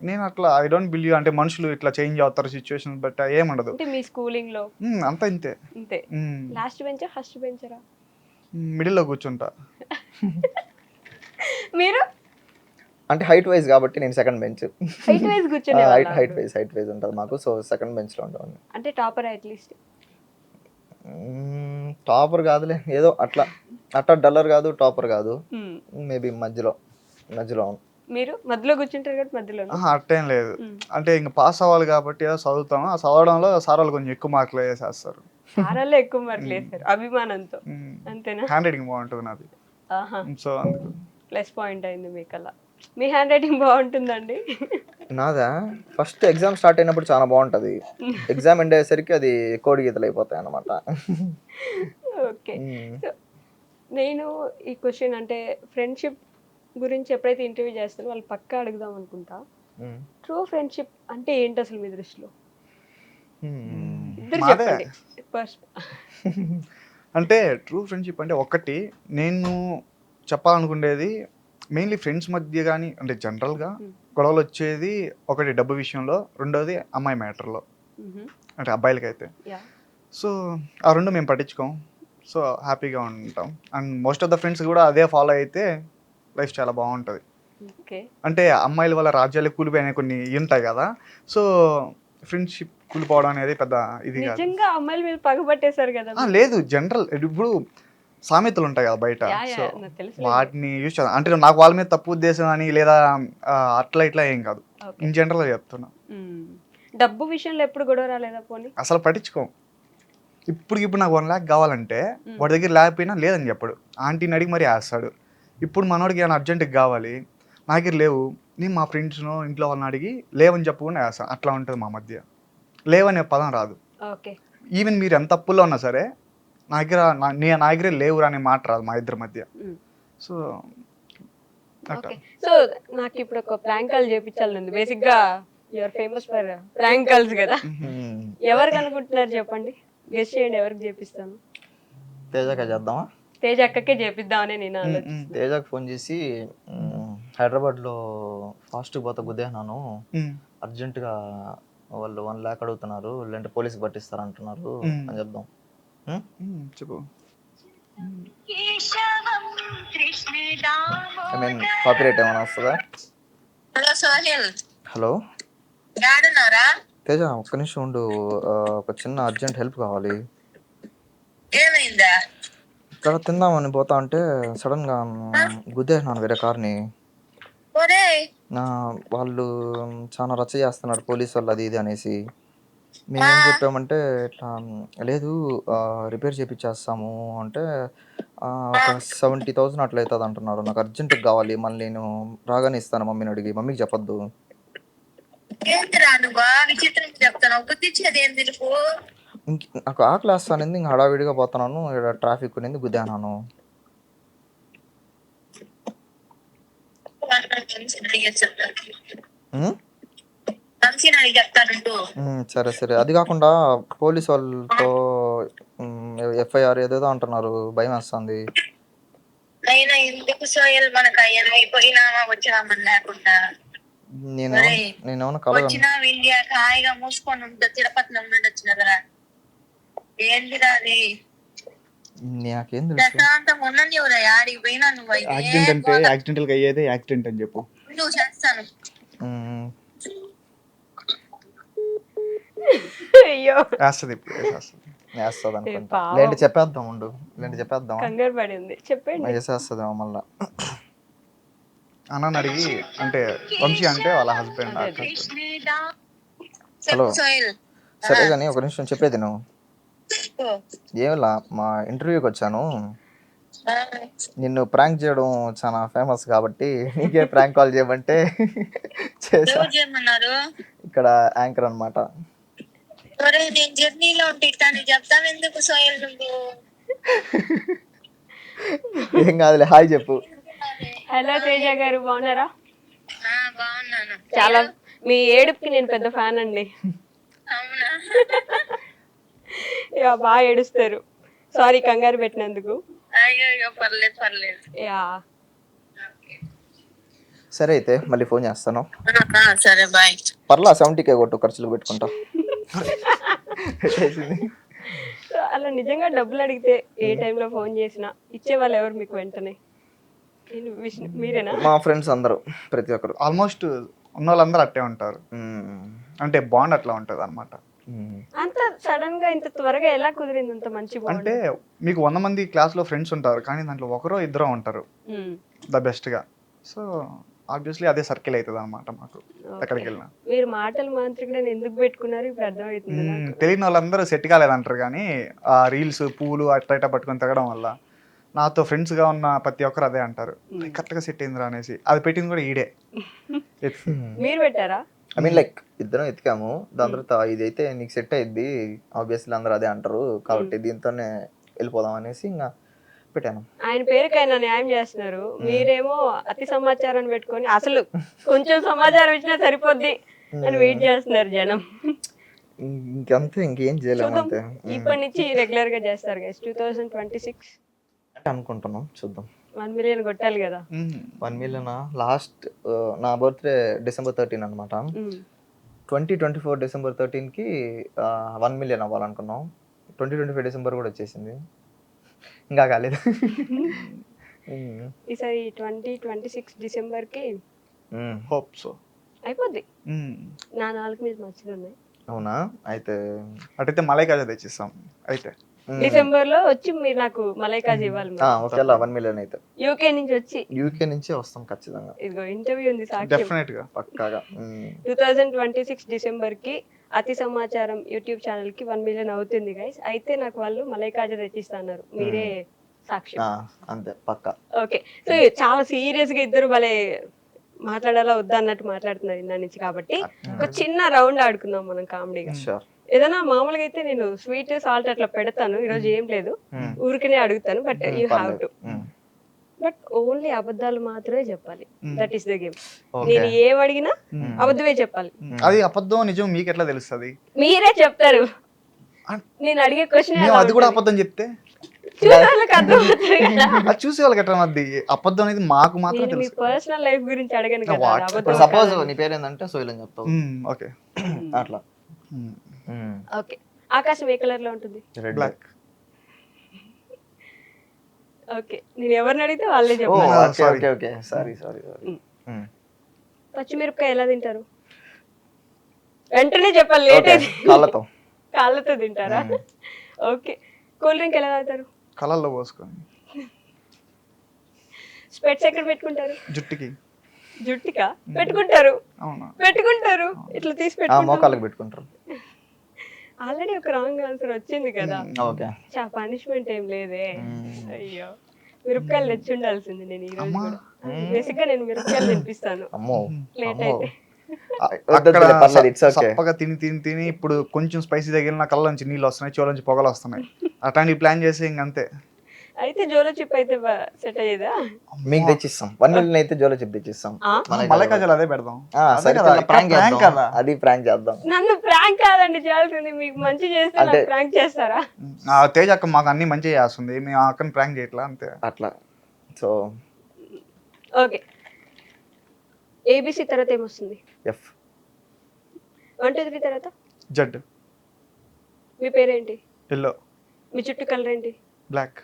నేను అట్లా ఐ డోంట్ బిలీవ్ అంటే మనుషులు ఇట్లా చేంజ్ అవుతారు సిచ్యువేషన్ బట్ ఏముండదు. అంటే మీ స్కూలింగ్ లో అంతా ఇంతే. లాస్ట్ బెంచర్ ఫస్ట్ బెంచరా? మిడిల్ లో కూర్చుంటా. మీరు అంటే హైట్ వైజ్ కాబట్టి నేను సెకండ్ బెంచ్. హైట్ వైజ్ కూర్చునే హైట్ వైజ్ ఉంటుంది మాకు. సో సెకండ్ బెంచ్ లో ఉంటాను. అంటే టాపర్ అట్లీస్ట్? టాపర్ కాదులే, ఏదో అట్లా డల్లర్ కాదు, టాపర్ కాదు, మేబీ మధ్యలో. మీరు మధ్యలో కూర్చుంటారు కాబట్టి మధ్యలో? అట్టేం లేదు, అంటే ఇంకా పాస్ అవ్వాలి కాబట్టి ఏదో చదువుతాము. ఆ చదవడంలో సార్ వాళ్ళు కొంచెం ఎక్కువ మార్కులు వేసేస్తారు. సారాల్లో ఎక్కువ మార్కులు వేస్తారు అభిమానంతో, అంతేనా? హ్యాండ్ రైటింగ్ బాగుంటుంది నాది, సో అందుకు ప్లస్ పాయింట్ అయింది మీకు. అలా మీ హ్యాండ్ రైటింగ్ బాగుంటుందండి? నాదా ఫస్ట్ ఎగ్జామ్ స్టార్ట్ అయినప్పుడు చాలా బాగుంటది, ఎగ్జామ్ ఎండ్ అయ్యేసరికి అది కోడి గీతలు అయిపోతాయి అన్నమాట. ఓకే, నేను ఈ క్వశ్చన్ అంటే ఫ్రెండ్షిప్ గురించి ఎప్పుడైతే ఇంటర్వ్యూ చేస్తానో వాళ్ళు పక్కా అడుగుదాం అనుకుంటా. ట్రూ ఫ్రెండ్షిప్ అంటే ఏంటి అసలు మీ దృష్టిలో? ఇద్దరు చెప్పండి. అంటే ట్రూ ఫ్రెండ్షిప్ అంటే ఒకటి నేను చెప్పాలనుకునేది మెయిన్లీ ఫ్రెండ్స్ మధ్య కానీ అంటే జనరల్గా గొడవలు వచ్చేది ఒకటి డబ్బు విషయంలో, రెండోది అమ్మాయి మ్యాటర్లో, అంటే అబ్బాయిలకైతే. సో ఆ రెండు మేము పట్టించుకోం, సో హ్యాపీగా ఉంటాం. And most of the friends కూడా అదే ఫాలో అయితే లైఫ్ చాలా బాగుంటుంది. అంటే అమ్మాయిల వల్ల రాజ్యాలు కూలిపోయిన కొన్ని ఉంటాయి కదా, సో ఫ్రెండ్షిప్ కూలిపోవడం అనేది పెద్ద ఇది కాదు. అమ్మాయిల మీద పగబట్టేశారు కదా? లేదు, జనరల్ ఇప్పుడు సామెతలు ఉంటాయి కదా బయట, సో వాటిని యూజ్ చేద్దాం. అంటే నాకు వాళ్ళ మీద తప్పు ఉద్దేశం అని లేదా అట్లా ఇట్లా ఏం కాదు, ఇన్ జనరల్ చెప్తున్నా. డబ్బు విషయంలో ఎప్పుడు గొడవ రాలేదా? పోనీ అసలు పట్టించుకోం. ఇప్పుడు నాకు 1 lakh కావాలంటే వాడి దగ్గర లేకపోయినా లేదని చెప్పడు, ఆంటీని అడిగి మరీ వేస్తాడు. ఇప్పుడు మనోడికి ఏమైనా అర్జెంటుగా కావాలి, నా దగ్గర లేవు, నేను మా ఫ్రెండ్స్ను ఇంట్లో వాళ్ళని అడిగి లేవని చెప్పకుండా వేస్తాను. అట్లా ఉంటుంది మా మధ్య. లేవనే పదం రాదు. ఈవెన్ మీరు ఎంత అప్పుల్లో ఉన్నా సరే నా దగ్గరే లేవురా అనే మాట రాదు మా ఇద్దరి మధ్య. సో సో నాకు ఇప్పుడు ఒక ప్రాంక్ కాల్ చేయించాలి. బేసిక్ గా your famous for prank calls కదా, ఎవరికి అనుకుంటున్నారు చెప్పండి, గెస్ చేయండి ఎవరికి చేపిస్తాను? తేజకే చేద్దామా? తేజ అక్కకే చేపిద్దామని నేను ఆలోచిస్తాను. తేజకి ఫోన్ చేసి హైదరాబాద్లో ఫాస్ట్గా పోతా గుద్దేనాను, అర్జెంటుగా వాళ్ళు 1 lakh అడుగుతున్నారు, లేదంటే పోలీసుకి పట్టిస్తారు అంటున్నారు అని చెప్దాం. చెప్పు. ఐ మీన్ కాపీరైట్ ఏమైనా వస్తుందా? హలో సోహెల్. హలో, తేజ ఒక్క నిమిషం ఉండు, ఒక చిన్న అర్జెంట్ హెల్ప్ కావాలి. ఏమైందా? ఇక్కడ తిందామని పోతా అంటే సడన్ గా గుద్దేసినాను వేరే కార్ని. ఒరేయ్ వాళ్ళు చాలా రచ్చ చేస్తున్నారు పోలీసు వాళ్ళు, అది ఇది అనేసి. మేమేం చెప్పామంటే ఇట్లా లేదు రిపేర్ చేపించేస్తాము అంటే ఒక 70,000 అట్లా అవుతుంది అంటున్నారు. నాకు అర్జెంట్గా కావాలి, మళ్ళీ నేను రాగానే ఇస్తాను మమ్మీని అడిగి. మమ్మీకి చెప్పొద్దు. ఏంటిరా నువ్వు విచిత్రంగా చెప్తాను, బుద్ధి ఇచ్చేది ఏం తెలుపు? నాకు ఆకలి వేస్తానింది, ఇంకా హడావిడిగా పోతున్నాను, ఇక్కడ ట్రాఫిక్ ఉన్నింది, గుద్దాను. సరే సరే. అది కాకుండా పోలీస్ వాళ్ళతో ఎఫ్ఐఆర్ ఏదేదో అంటున్నారు, భయం వేస్తుంది. అయినా ఎందుకు సోయల్ మనకు అయిపోయినామా వచ్చినామని లేకుండా నేనేమన్నా కలగను. వచ్చినా ఇండియాకి హాయిగా మూసుకొని ఉంటుంది, తిరుపతిలో ఉండొచ్చు కదరా. ఏంటిరా అది? నాకేం తెలుసు. ప్రశాంతంగా ఉన్నది ఎవరా? ఆడికి పోయినా నువ్వు యాక్సిడెంట్ అంటే యాక్సిడెంటల్ గా అయ్యేదే యాక్సిడెంట్ అని చెప్పు. నువ్వు చేస్తాను. అయ్యో వేస్తుంది ఇప్పుడు వేసేస్తుంది. వేస్తుంది అనుకుంటా. లేండి చెప్పేద్దాం, ఉండు లేండి చెప్పేద్దాం. కంగారు పడింది, చెప్పండి. వేసేస్తుందేమో మళ్ళా. అన్నని అడిగి, అంటే వంశీ అంటే వాళ్ళ హస్బెండ్. హలో సోయల్ సరే కానీ ఒక నిమిషం చెప్పేది నువ్వు. ఏమిలా మా ఇంటర్వ్యూకి వచ్చాను, నిన్ను ప్రాంక్ చేయడం చాలా ఫేమస్ కాబట్టి నీకే ప్రాంక్ కాల్ చేయమంటే చేసా. చేయమన్నారు? ఇక్కడ యాంకర్ అనమాట. నేను జర్నీలో ఉంటే చెప్తాను ఎందుకు సోయల్ నువ్వు? ఏం కాదులే, హాయ్ చెప్పు. హలో తేజ గారు, బాగున్నారా? బాగున్నాను. చాలా మీ ఏడుపుకి నేను పెద్ద ఫ్యాన్ అండి. అవునా? యా, బాగా ఏడుస్తారు. సారీ కంగారు పెట్టినందుకు. అయ్యో పర్లేదు పర్లేదు. యా సరే అయితే మళ్ళీ ఫోన్ చేస్తాను. సరే బాయ్. పర్లా 70K కొట్టు, ఖర్చులు పెట్టుకుంటా. అలా నిజంగా డబ్బులు అడిగితే ఏ టైంలో ఫోన్ చేసినా ఇచ్చేవాళ్ళు ఎవరు మీకు వెంటనే? మీరేనా? మా ఫ్రెండ్స్ అందరూ, ప్రతి ఒక్కరు. ఆల్మోస్ట్ ఉన్న వాళ్ళందరూ అట్టే ఉంటారు, అంటే బాండ్ అట్లా ఉంటది అనమాట. అంత సడన్ గా ఇంత త్వరగా ఎలా కుదిరింది అంత మంచి బాండ్? అంటే మీకు 100 మంది క్లాస్ లో ఫ్రెండ్స్ ఉంటారు, కానీ దాంట్లో ఒకరో ఇద్దరు ఉంటారు ద బెస్ట్ గా. సో ఆబ్వియస్లీ అదే సర్కిల్ అవుతుంది అనమాట మాకు ఎక్కడికి వెళ్ళినా. మీరు మాటలు మాంత్రికుడని ఎందుకు పెట్టుకున్నారు ఇప్పుడు అర్థమవుతుంది. తెలియని వాళ్ళందరూ సెట్ కాలేదంటారు, కానీ ఆ రీల్స్ పూలు అట్లా ఇట్లా పట్టుకొని తగ్గడం వల్ల నాతో ఫ్రెండ్స్ గా ఉన్న ప్రతి ఒక్కరు అదే అంటారు, కరెక్ట్ గా సెట్ అయిందిరా అనేసి. అది పెట్టింది కూడా ఈడే. మీరు పెట్టారా? ఐ మీన్ లైక్ ఇద్దరం ఎతికాము, దాని తర్వాత ఇదైతే నీకు సెట్ అయ్యిద్ది, ఆబ్వియస్లీ అందరూ అదే అంటారు కాబట్టి దీంతోనే వెళ్ళిపోదాం అనేసి ఇంకా పెట్టాను. ఆయన పేరుకైనా న్యాయం చేస్తున్నారు, మీరేమో అతి సమాచారాన్ని పెట్టుకొని అసలు కొంచెం సమాచారం ఇచ్చినా సరిపోద్ది అని వెయిట్ చేస్తున్నారు జనం. ఇంకంతే, ఇంకేం చేయలేము అంతే. ఇప్పటి నుంచి రెగ్యులర్ గా చేస్తారు గైస్. 2026 అంటే అనుకుంటున్నాం, చూద్దాం. 1 మిలియన్ కొట్టాలి కదా. 1 మిలియన్ లాస్ట్ నా బర్త్డే December 13 అనమాట. 2024 December 13కి 1 మిలియన్ అవ్వాలనుకున్నాం. 2025 December కూడా వచ్చేసింది, ఇంకా కాలేదు. ఈసారి 2026 డిసెంబర్ కి హోప్ సో అయిపోద్ది. నా 4 మీద మచ్చలు ఉన్నాయి. అవునా? అయితే అటైతే మలైకాజా తెచ్చిస్తాం. అయితే డిసెంబర్ లో వచ్చి మీరు నాకు మలైకాజ్ ఇవ్వాలి. ఒకవేళ 1 మిలియన్ అయితే యూకే నుంచి వచ్చి, యూకే నుంచి వస్తాం ఖచ్చితంగా. ఇదిగో ఇంటర్వ్యూ ఉంది సాక్షి. డెఫినెట్ గా పక్కాగా 2026 డిసెంబర్ కి అతి సమాచారం యూట్యూబ్ ఛానల్ కి 1 మిలియన్ అవుతుంది గైస్. అయితే నాకు వాళ్ళు మలైకాజా తెచ్చిస్తున్నారు, మీరే సాక్షి. అంతే పక్కా. ఓకే, సో చాలా సీరియస్ గా ఇద్దరు భలే మాట్లాడాలా వద్దా అన్నట్టు మాట్లాడుతున్నారు ఇందా నుంచి, కాబట్టి ఒక చిన్న రౌండ్ ఆడుకుందాం మనం కామెడీగా. ఏదైనా మామూలుగా అయితే నేను స్వీట్ సాల్ట్ అట్లా పెడతాను, ఈరోజు ఏం లేదు, ఊరికనే అడుగుతాను, but you have to. But only అబద్ధాలు మాత్రమే చెప్పాలి, దట్ ఈస్ ద గేమ్. నేను ఏం అడిగినా అబద్ధమే చెప్పాలి. అది అబద్ధం నిజం మీకు ఎట్లా తెలుస్తుంది? మీరే చెప్తారు. నేను అడిగే క్వశ్చన్ అది కూడా అబద్ధం చెప్తే అది చూసే వాళ్ళకి ఎట్లా మధ్య అబద్ధం అనేది మాకు మాత్రం తెలుసు. పర్సనల్ లైఫ్ గురించి అడగను కదా. సపోజ్ నీ పేరు ఏంటంటే సోయిల్ అని చెప్తావు, ఓకే అట్లా. ఓకే, ఆకాశం ఏ కలర్ లో ఉంటుంది? బ్లాక్. ఓకే, నేను ఎవరిని అడిగితే వాళ్ళే చెప్పాలి. Okay sorry. పచ్చిమిరపకాయ ఎలా తింటారు? వెంటనే చెప్పాలి, లేట్ ఓకే, అయితే కాళ్ళతో. కాళ్ళతో తింటారా? ఓకే. కూల్ డ్రింక్ ఎలా తాగుతారు? కలర్లో పోసుకొని స్పెట్స్ ఎక్కడ పెట్టుకుంటారు? జుట్టుకి. జుట్టుకా పెట్టుకుంటారు? అవునా? పెట్టుకుంటారు, ఇట్లా తీసి ఆ, పెట్టుకుంటారు. మోకాళ్ళకి పెట్టుకుంటారు. ఆల్రెడీ ఒక రాంగ్ ఆన్సర్ వచ్చింది కదా. ఓకే. పనిష్మెంట్ ఏం లేదే. అయ్యో, మిరపకాయలు తెచ్చి ఉండాల్సింది నేను ఈ రోజు అమ్మా. కూడా. బేసిక్ గా నేను మిరపకాయలు తినిపిస్తాను అమ్మో, లేట్ అమ్మో. అయితే. అక్కడ పర్లేదు, ఇట్స్ ఓకే. సప్పగా తిని ఇప్పుడు కొంచెం స్పైసీ తగిలిన కళ్ళ నుంచి నీళ్ళు వస్తున్నాయి, చెవుల నుంచి పొగలు వస్తున్నాయి. అట్లాంటివి ప్లాన్ చేసి ఇంకంతే. అయితే జోలో చిప్ అయితే సెట్ అయ్యేదా? మీకు తెచ్చిస్తాం, 1 million అయితే జోలో చెప్పి తెచ్చిస్తాం. మలై కాజాలు అదే పెడదాం. సరే కదా, ప్రాంక్ prank చేద్దాం, కదా. అది ప్రాంక్ చేద్దాం. నన్ను ప్రాంక్ కాదండి చేయాల్సింది, మీకు మంచి చేస్తే అంటే- ప్రాంక్ చేస్తారా? ఆ తేజ్ అక్క మాకు అన్ని మంచిగా చేస్తుంది, మేము ఆ అక్కని ప్రాంక్ చేయట్లా అంతే. అట్లా. So okay. ఏబిసి తర్వాత ఏమొస్తుంది? ఎఫ్. 1 2 3 తర్వాత జడ్. మీ పేరేంటి? ఎల్లో. మీ చుట్టూ కలర్ ఏంటి? బ్లాక్.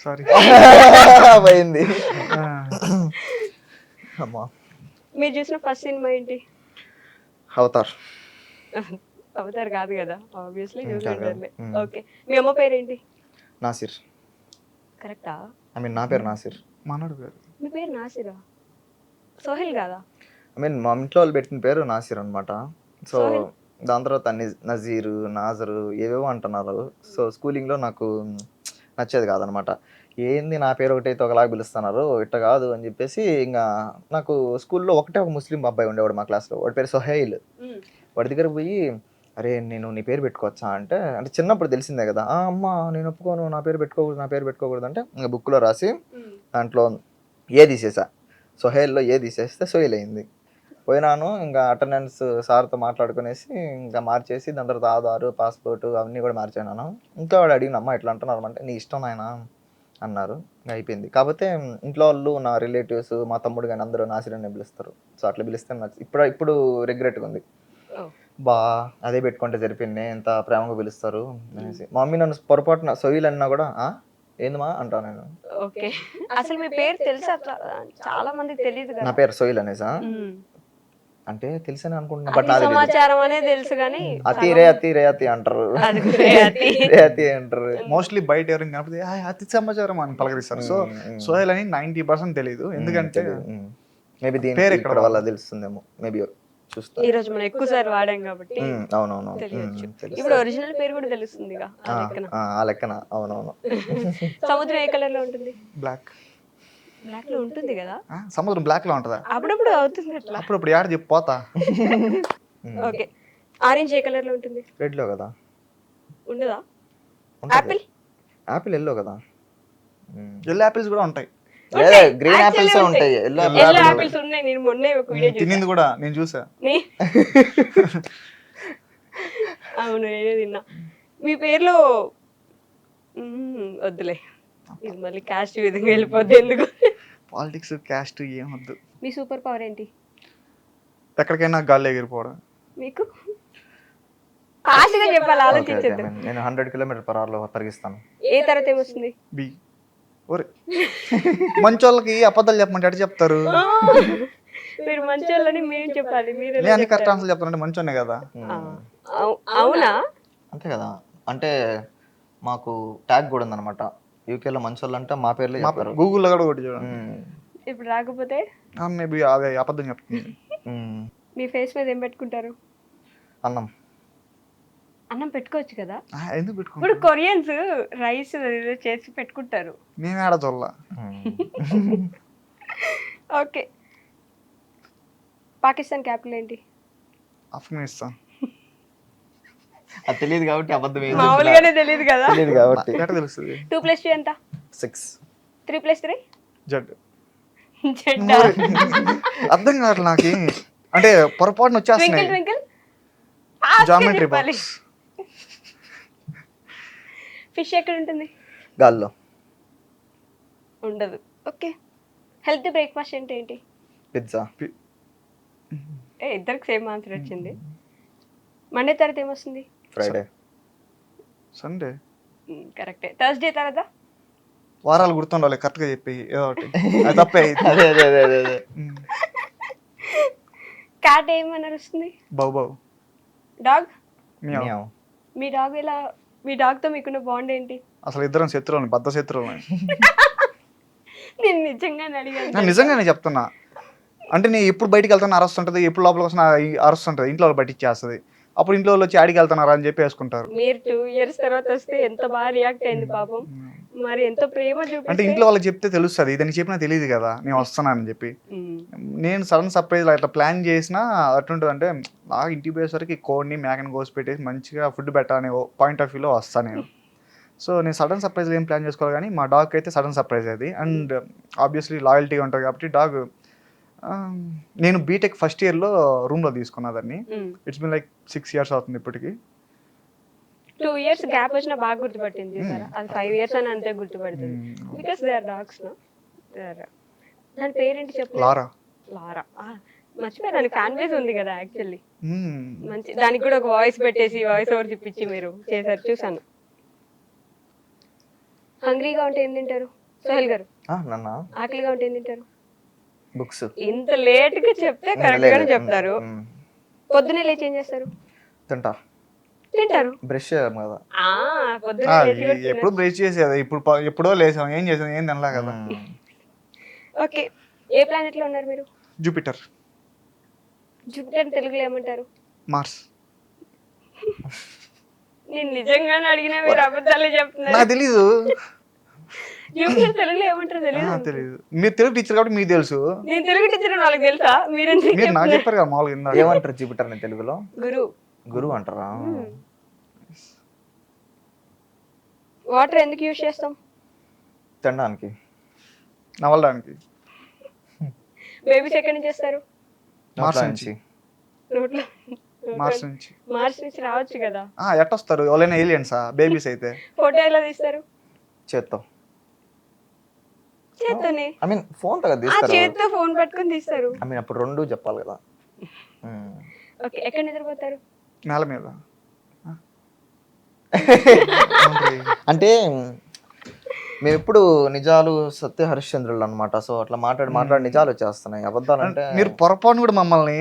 సారీ. పోయింది. అమ్మా. మీరు చూసిన ఫస్ట్ సినిమా ఏంటి? అవతార్. అవతార్ కాదు కదా, ఆబ్వియస్లీ కాదు. చూసుంటారులే. ఓకే. మీ అమ్మ పేరేంటి? నాసిర్. కరెక్టా? ఐ మీన్ నా పేరు నాసిర్. మనోడు పేరు. మీ పేరు నాసిరా? సోహెల్ కాదా? ఐ మీన్ మా ఇంట్లో వాళ్ళు పెట్టిన పేరు నాసిర్ అనమాట. సో సోహెల్? దాని తర్వాత నజీరు, నాజరు ఏవేవో అంటున్నారు. సో స్కూలింగ్లో నాకు నచ్చేది కాదనమాట. ఏంది నా పేరు ఒకటైతే ఒకలాగా పిలుస్తున్నారు, ఇట్ట కాదు అని చెప్పేసి ఇంకా నాకు స్కూల్లో ఒక ముస్లిం అబ్బాయి ఉండేవాడు మా క్లాస్లో, వాడి పేరు సోహైల్. వాడి దగ్గర పోయి, అరే నేను నీ పేరు పెట్టుకోవచ్చా అంటే చిన్నప్పుడు తెలిసిందే కదా, అమ్మ నేను ఒప్పుకోను, నా పేరు పెట్టుకోకూడదు అంటే ఇంకా బుక్లో రాసి దాంట్లో ఏ తీసేసా, సోహైల్లో ఏ తీసేస్తే సోహైల్ అయింది. పోయినాను, ఇంకా అటెండెన్స్ సార్తో మాట్లాడుకునేసి ఇంకా మార్చేసి దాని తర్వాత ఆధారు, పాస్పోర్ట్ అవన్నీ కూడా మార్చాను. ఇంకా వాడు అడిగిన, అమ్మ ఎట్లా అంటున్నారు అంటే, నీ ఇష్టం ఆయన అన్నారు. ఇంకా అయిపోయింది. కాకపోతే ఇంట్లో వాళ్ళు, నా రిలేటివ్స్, మా తమ్ముడు కానీ అందరూ నాసిర్ అని పిలుస్తారు. సో అట్లా పిలిస్తే ఇప్పుడు రిగ్రెట్గా ఉంది. బా అదే పెట్టుకుంటే సరిపోయింది, ఎంత ప్రేమగా పిలుస్తారు అనేసి. మా మమ్మీ నన్ను పొరపాటున సోయిల్ అన్నా కూడా ఏందమ్మా అంటాను నేను. ఓకే. అసలు మీ పేరు తెలుసా? అట్లా చాలా మందికి తెలియదు నా కదా. పేరు సోయిల్ అనేసా అంటే తెలుసని అనుకుంటున్నా, బట్ అతి సమాచారం అనేది తెలుసు కానీ అతి రేయతి అంటారు, అది రేయతి. రేయతి అంటారు. మోస్ట్లీ బయట ఎవరైనా కనిపితే అతి సమాచారం అని పలకరిస్తారు. సో సోహెల్ అని 90% తెలియదు, ఎందుకంటే మేబీ దీని పేరు ఇక్కడ వల్ల తెలుస్తుందేమో, మేబీ చూస్తా. ఈ రోజు మనం ఎక్కువ సార్లు వాడాం కాబట్టి అవునవును తెలియచ్చు. తెలుసు. ఇప్పుడు ఒరిజినల్ పేరు కూడా తెలుస్తుందిగా ఆ లెక్కన. ఆ లెక్కన అవునవును. సముద్రం ఏ కలర్ లో ఉంటుంది? బ్లాక్. బ్లాక్ లో ఉంటుంది కదా. సముద్రం బ్లాక్ లో ఉంటుందా? అప్పుడప్పుడు అవుతుంది అట్లా. అప్పుడప్పుడు యాడ్ చెప్పి పోతా. ఓకే. ఆరెంజ్ ఏ కలర్ లో ఉంటుంది? రెడ్ లో కదా. ఉండదా? ఉంటది. ఆపిల్? ఆపిల్ ఎల్లో కదా. ఎల్లో యాపిల్స్ కూడా ఉంటాయి. లేదా గ్రీన్ యాపిల్స్ ఉంటాయి, ఎల్లో ఎల్లో ఆపిల్స్ ఉన్నాయి. నేను మొన్నే ఒక వీడియో తినింది కూడా నేను చూసా. అవును, నేనే తిన్నా. మీ పేర్లో వద్దులే, ఇది మళ్ళీ క్యాస్ట్ విధంగా వెళ్ళిపోద్ది ఎందుకు. పాలిటిక్స్, క్యాస్ట్ ఏమొద్దు. మీ సూపర్ పవర్ ఏంటి? ఎక్కడికైనా గాల్లో ఎగిరిపోవడం. మీకు ఫాస్ట్గా చెప్పాలి, ఆలోచించద్దు. నేను 100 km/h పరిగిస్తాను. ఏ తర్వాత ఏమొస్తుంది? బి. ఒరే మంచోళ్ళకి అబద్ధాలు చెప్పమంటే అటు చెప్తారు. మీరు మంచోళ్ళని మేము చెప్పాలి, మీరు నేను అన్ని కరెక్ట్ ఆన్సర్ చెప్తానంటే మంచోనే కదా. అవునా? అంతే కదా. అంటే మాకు ట్యాగ్ కూడా ఉందన్నమాట, యూకేలో మంచోళ్ళు అంటే మా పేర్లే చెప్తారు. గూగుల్లో కూడా ఒకటి చూడండి. ఇప్పుడు రాకపోతే మేబీ అదే అబద్ధం చెప్తుంది. మీ ఫేస్ మీద ఏం పెట్టుకుంటారు? అన్నం. అన్నం పెట్టుకోవచ్చు కదా. ఎందుకు పెట్టుకుంటాం? ఇప్పుడు కొరియన్స్ రైస్ చేసి పెట్టుకుంటారు. మేమే ఆడ చూడాల. ఓకే. పాకిస్తాన్ క్యాపిటల్ ఏంటి? ఆఫ్ఘనిస్తాన్. అది తెలియదు కాబట్టి అబద్ధం మామూలుగానే తెలియదు కదా. తెలియదు కాబట్టి. ఎట్ట తెలుస్తుంది? 2 + 2 ఎంత? 6. 3 + 3? జడ్. జెడ్డా? అర్థం కావట్లేదు నాకు. అంటే పొరపాటున వచ్చేస్తున్నాయి. Twinkle geometry box. ఫిష్ ఎక్కడ ఉంటుంది? గాల్లో. ఉండదు. ఓకే. హెల్తీ బ్రేక్ఫాస్ట్ ఏంటి? పిజ్జా. ఇద్దరికి సేమ్ ఆన్సర్ వచ్చింది. మండే తర్వాత ఏమొస్తుంది? ఫ్రైడే. సండే. కరెక్టే. థర్స్డే తర్వాత? వారాలు గుర్తుండాలి కరెక్ట్గా చెప్పి ఏదో ఒకటి. అది తప్పే. అదే క్యాట్ ఏమని అరుస్తుంది? Bow bow. Dog meow. Meow. మీ డాగ్ ఎలా, మీ డాగ్తో మీకున్న బాండ్ ఏంటి? అసలు ఇద్దరం శత్రువులని, బద్ద శత్రువులని. నేను నిజంగానే అడిగాను. నేను నిజంగానే చెప్తున్నా. అంటే నేను ఎప్పుడు బయటికి వెళ్తాను అరుస్తుంటది, ఎప్పుడు లోపలికి వస్తున్నా అరుస్తుంటది, ఇంట్లో వాళ్ళు బయట ఇచ్చేస్తుంది. అప్పుడు ఇంట్లో వాళ్ళు వచ్చి ఆడికి వెళ్తున్నారా అని చెప్పి వేసుకుంటారు. మీరు 2 years తర్వాత వస్తే ఎంత బాగా రియాక్ట్ అయింది పాపం. మరి ఎంతో ప్రేమ అంటే చూపిస్తే. ఇంట్లో వాళ్ళకి చెప్తే తెలుస్తుంది, ఇదని చెప్పినా తెలియదు కదా నేను వస్తున్నానని చెప్పి. నేను సడన్ సర్ప్రైజ్ అట్లా ప్లాన్ చేసినా అటుంటుంది. అంటే నాకు ఇంటికి పోయేసరికి కోడిని మేకని కోసి పెట్టేసి మంచిగా ఫుడ్ పెట్టాలనే పాయింట్ ఆఫ్ వ్యూలో వస్తాను నేను. సో నేను సడన్ సర్ప్రైజ్ ఏం ప్లాన్ చేసుకోవాలి, కానీ మా డాగ్ అయితే సడన్ సర్ప్రైజ్ అది. అండ్ ఆబ్వియస్లీ లాయల్టీగా ఉంటుంది కాబట్టి డాగ్. నేను బీటెక్ ఫస్ట్ ఇయర్లో రూమ్లో తీసుకున్నా దాన్ని. ఇట్స్ బిన్ లైక్ 6 years అవుతుంది ఇప్పటికి. 2 years గ్యాప్ వచ్చినా బాగా గుర్తుపట్టింది చూసారా? అది 5 years అని అంతే గుర్తుపడుతుంది. Because they are dogs no. దాని పేరేంటి చెప్పు? లారా. లారా. మర్చిపోయా, దానికి ఫ్యాన్ బేస్ ఉంది కదా యాక్చువల్లీ. మంచి, దానికి కూడా ఒక వాయిస్ పెట్టేసి వాయిస్ ఓవర్ చూపించి మీరు చేశారు, చూసాను. హంగ్రీగా ఉంటే ఏం తింటారు సోహెల్ గారు? నన్న ఆకలిగా ఉంటే ఏం తింటారు? బుక్స్. ఇంత లేట్ గా చెప్తే కరెక్ట్ గానే చెప్తారు. పొద్దునే లేచి ఏం చేస్తారు? తింటారు. బ్రష్ చేయాలి కదా. పొద్దునే లేచి కూడా ఎప్పుడు బ్రష్ చేసేది, ఇప్పుడు ఎప్పుడో లేసాం, ఏం చేసాం, ఏం తినలా కదా. ఓకే, ఏ ప్లానెట్ లో ఉన్నారు మీరు? జూపిటర్. జూపిటర్ తెలుగులో ఏమంటారు? మార్స్. నేను నిజంగానే అడిగినా మీరు అబద్ధాలే చెప్తున్నారు. నాకు తెలీదు. జూపిటర్ తెలుగులో ఏమంటారు తెలియదు. తెలీదు. మీరు తెలుగు టీచర్ కాబట్టి మీకు తెలుసు. నేను తెలుగు టీచర్ వాళ్ళకి తెలుసా? మీరు నాకు చెప్పారు కదా మామూలుగా ఇందాక. ఏమంటారు జూపిటర్ ని తెలుగులో? గురువు అంటారా? వాటర్ ఎందుకు యూజ్ చేస్తాం? తినడానికి, నవ్వడానికి. బేబీస్ ఎక్కడి నుంచి చేస్తారు? మార్స్ నుంచి. నోట్లో. మార్స్ నుంచి రావచ్చు కదా. ఎట్టొస్తారు? ఎవరైనా ఏలియన్సా బేబీస్ అయితే? ఫోటో ఎలా తీస్తారు? చేత్తో. చేత్తోనే. ఐ మీన్ ఫోన్ తో తీస్తారు. చేత్తో ఫోన్ పట్టుకొని తీస్తారు. ఐ మీన్ అప్పుడు రెండు చెప్పాలి కదా. ఓకే, ఎక్కడ నిద్రపోతారు? నేల మీద. అంటే మేము ఎప్పుడు నిజాలు సత్య హరిశ్చంద్రులు అనమాట. సో అట్లా మాట్లాడి నిజాలు వచ్చేస్తున్నాయి. అబద్ధాలు అంటే మీరు పొరపాటు కూడా మమ్మల్ని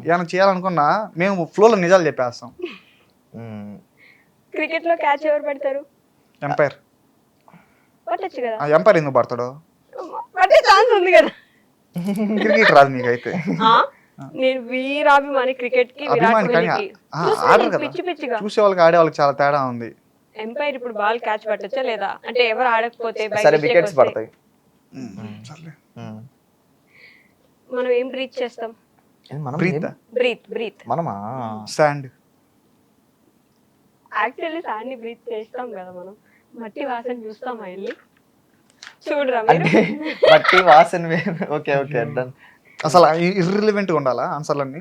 ఏమైనా చేయాలనుకున్నా మేము ఫ్లోలో నిజాలు చెప్పేస్తాం. క్రికెట్ లో క్యాచ్ ఎవరు పడతారు? ఎంపైర్. పట్టొచ్చు కదా. ఎంపైర్ ఎందుకు పడతాడు? పట్టే ఛాన్స్ ఉంది కదా. క్రికెట్ రాదు మీకైతే. నేను వీరాభిమాని క్రికెట్ కి, విరాట్ అభిమాని కానీ కోహ్లీకి. ఆడరు కదా. పిచ్చి పిచ్చిగా చూసే వాళ్ళకి ఆడే వాళ్ళకి చాలా తేడా ఉంది. ఎంపైర్ ఇప్పుడు బాల్ క్యాచ్ పట్టొచ్చా లేదా? అంటే ఎవరు ఆడకపోతే సరే వికెట్స్ పడతాయి. మనం ఏం బ్రీత్ చేస్తాం? బ్రీత్ మనమా? శాండ్. యాక్చువల్లీ శాండ్ ని బ్రీత్ చేస్తాం కదా మనం. మట్టి వాసన చూస్తామా వెళ్ళి? చూడరా అంటే మట్టి వాసన. Okay okay done. అసలు ఇర్రిలవెంట్గా ఉండాలా ఆన్సర్లన్నీ?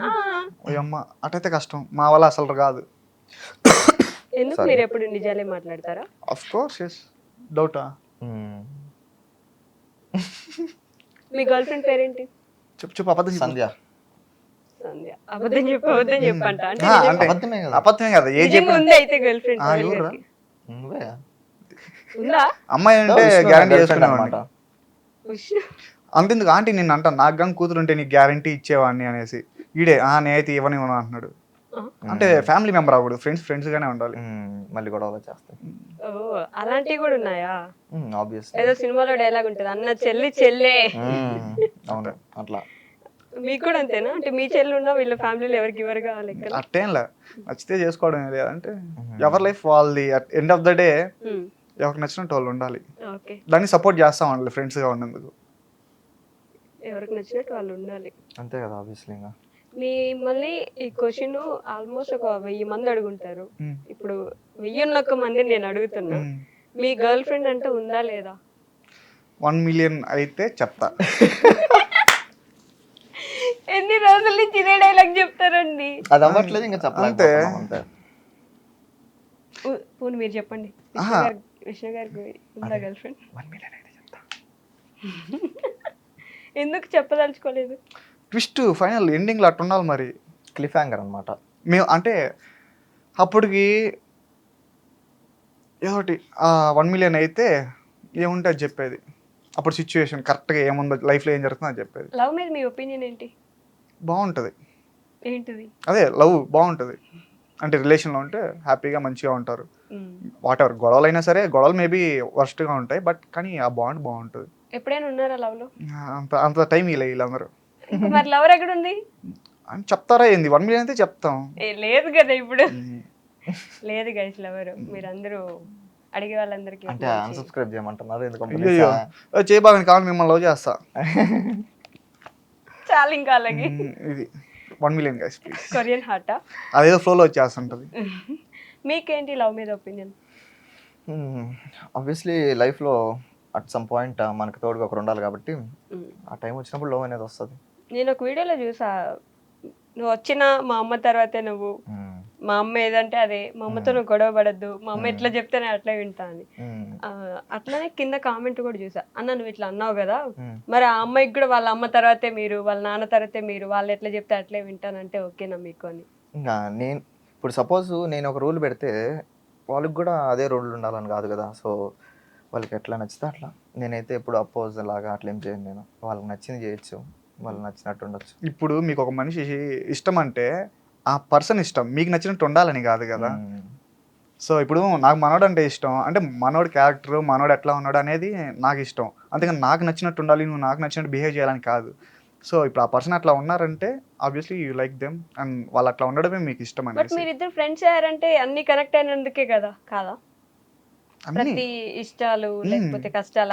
అమ్మ అటైతే కష్టం, మా వల్ల అసలు కాదు. ఎందుకు మీరు ఎప్పుడు నిజాలే మాట్లాడతారా? Of course yes. డౌటా? మీ గర్ల్ ఫ్రెండ్ పేరేంటి? చెప్పు అబద్ధం. సంధ్య. సంధ్య. అబద్ధం చెప్పంట. అంటే అబద్ధమే కదా. అబద్ధమే కదా. ఏ చెప్పి ఉంది అయితే గర్ల్ ఫ్రెండ్ ఉందా? అమ్మాయి అంటే గ్యారంటీ చేసుకున్నామాట. ఉష్. అంతెందుకు ఆంటీ నిన్ను అంటాను, నాకు కానీ కూతురు ఉంటే నీకు గ్యారంటీ ఇచ్చేవాడిని అనేసి. ఈడే నేనైతే ఇవ్వనివ్వను అంటున్నాడు. అంటే ఫ్యామిలీ మెంబర్ అవ్వకూడదు, ఫ్రెండ్స్ గానే ఉండాలి. మళ్ళీ గొడవలు చేస్తాయి. ఓ అలాంటివి కూడా ఉన్నాయా? ఆబ్వియస్లీ. ఏదో సినిమాలో డైలాగ్ ఉంటుంది, అన్న చెల్లె. అవును అట్లా. మీకు కూడా అంతేనా? అంటే మీ చెల్లి ఉన్నా వీళ్ళ ఫ్యామిలీలో ఎవరికి ఇవ్వరుగా లెక్క? అట్టేంలే, నచ్చితే చేసుకోవడం లేదంటే ఎవరి లైఫ్ వాళ్ళది. ఎండ్ ఆఫ్ ద డే ఎవరికి నచ్చినట్టు వాళ్ళు ఉండాలి. దాన్ని సపోర్ట్ చేస్తాం అండి ఫ్రెండ్స్ గా ఉన్నందుకు. ఎవరికి నచ్చినట్టు వాళ్ళు ఉండాలి, అంతే కదా. ఆబ్వియస్లీ. మిమ్మల్ని ఈ క్వశ్చన్ ఆల్మోస్ట్ ఒక 1000 మంది అడుగుంటారు. ఇప్పుడు 1001 మంది నేను అడుగుతున్నా, మీ గర్ల్ ఫ్రెండ్ అంటే ఉందా లేదా? 1 million అయితే చెప్తా. ఎన్ని రోజుల నుంచి ఇదే డైలాగ్ చెప్తారండి. అది అవ్వట్లేదు ఇంకా చెప్పలేకపోతున్నాం అంతే. పోనీ మీరు చెప్పండి, విష్ణు గారికి ఉందా గర్ల్ ఫ్రెండ్? 1 million అయితే చెప్తా. ఎందుకు చెప్పదలుచుకోలేదు? ట్విస్ట్ ఫైనల్ ఎండింగ్లో అట్టు ఉండాలి మరి. క్లిఫ్ హ్యాంగర్ అనమాట. మేము అంటే అప్పటికి ఏదోటి 1 million అయితే ఏముంటే అది చెప్పేది. అప్పుడు సిచ్యువేషన్ కరెక్ట్గా ఏముందో లైఫ్లో ఏం జరుగుతుందో అది చెప్పేది. లవ్ మీద మీ ఒపీనియన్ ఏంటి? బాగుంటుంది. ఏంటిది? అదే లవ్ బాగుంటుంది. అంటే రిలేషన్లో ఉంటే హ్యాపీగా మంచిగా ఉంటారు. వాట్ ఎవర్ గొడవలు అయినా సరే, గొడవలు మేబీ వర్స్ట్గా ఉంటాయి, బట్ కానీ ఆ బాండ్ బాగుంటుంది. ఎప్పుడైనా ఉన్నారా లవ్ లో? అంత అంత టైం ఇలా వీళ్ళందరూ ఇంకా మరి లవర్ ఎక్కడ ఉంది? అని చెప్తారా ఏంది, 1 million అయితే చెప్తాం. లేదు కదా ఇప్పుడు. లేదు గైస్ లవర్, మీరందరూ అడిగే వాళ్ళందరికీ అంటే అన్సబ్స్క్రైబ్ చేయమంటున్నారు ఎందుకు? అయ్యో చేయబాగని కావాలి, మిమ్మల్ని లవ్ చేస్తా. చాలా ఇంకా అలాగే. ఇది 1 million గైస్ ప్లీజ్. కొరియన్ హార్టా? అదేదో ఫ్లోలో వచ్చేస్తుంటుంది. మీకేంటి లవ్ మీద ఒపీనియన్? ఆబ్వియస్లీ లైఫ్లో అట్ సమ్ పాయింట్ మనకు తోడుగా ఒకరు ఉండాలి కాబట్టి ఆ టైం వచ్చినప్పుడు లవ్ అనేది వస్తుంది. నేను ఒక వీడియోలో చూసా, నువ్వు వచ్చిన మా అమ్మ తర్వాతే నువ్వు, మా అమ్మ ఏదంటే అదే, మా అమ్మతో నువ్వు గొడవ పడద్దు, మా అమ్మ ఎట్లా చెప్తే నేను అట్లా వింటా అని. అట్లనే కింద కామెంట్ కూడా చూసా, అన్న నువ్వు ఇట్లా అన్నావు కదా, మరి ఆ అమ్మాయికి కూడా వాళ్ళ అమ్మ తర్వాతే మీరు, వాళ్ళ నాన్న తర్వాతే మీరు, వాళ్ళు ఎట్లా చెప్తే అట్లే వింటానంటే ఓకేనా మీకు అని. ఇంకా నేను ఇప్పుడు సపోజ్ నేను ఒక రూల్ పెడితే వాళ్ళకి కూడా అదే రూల్ ఉండాలని కాదు కదా. సో వాళ్ళకి ఎట్లా నచ్చితే అట్లా. నేనైతే ఎప్పుడు అపోజ్ లాగా అట్లా ఏం చేయను. నేను వాళ్ళకి నచ్చింది చేయొచ్చు, వాళ్ళకి నచ్చినట్టు ఉండొచ్చు. ఇప్పుడు మీకు ఒక మనిషి ఇష్టం అంటే ఆ పర్సన్ ఇష్టం, మీకు నచ్చినట్టు ఉండాలని కాదు కదా. సో ఇప్పుడు నాకు మనోడు అంటే ఇష్టం, అంటే మనోడు క్యారెక్టర్, మనోడు ఎట్లా ఉన్నాడు అనేది నాకు ఇష్టం. అంతేగాని నాకు నచ్చినట్టు ఉండాలి, నువ్వు నాకు నచ్చినట్టు బిహేవ్ చేయాలని కాదు. సో ఇప్పుడు ఆ పర్సన్ అట్లా ఉన్నారంటే obviously you like them, and వాళ్ళు అట్లా ఉండడమే మీకు ఇష్టం బట్ అనేది. మీరిద్దరు ఫ్రెండ్స్ అయ్యారంటే అన్ని కనెక్ట్ అయినందుకే కదా, కాదా? ప్రతి ఇష్టాలు లేకపోతే కష్టాలు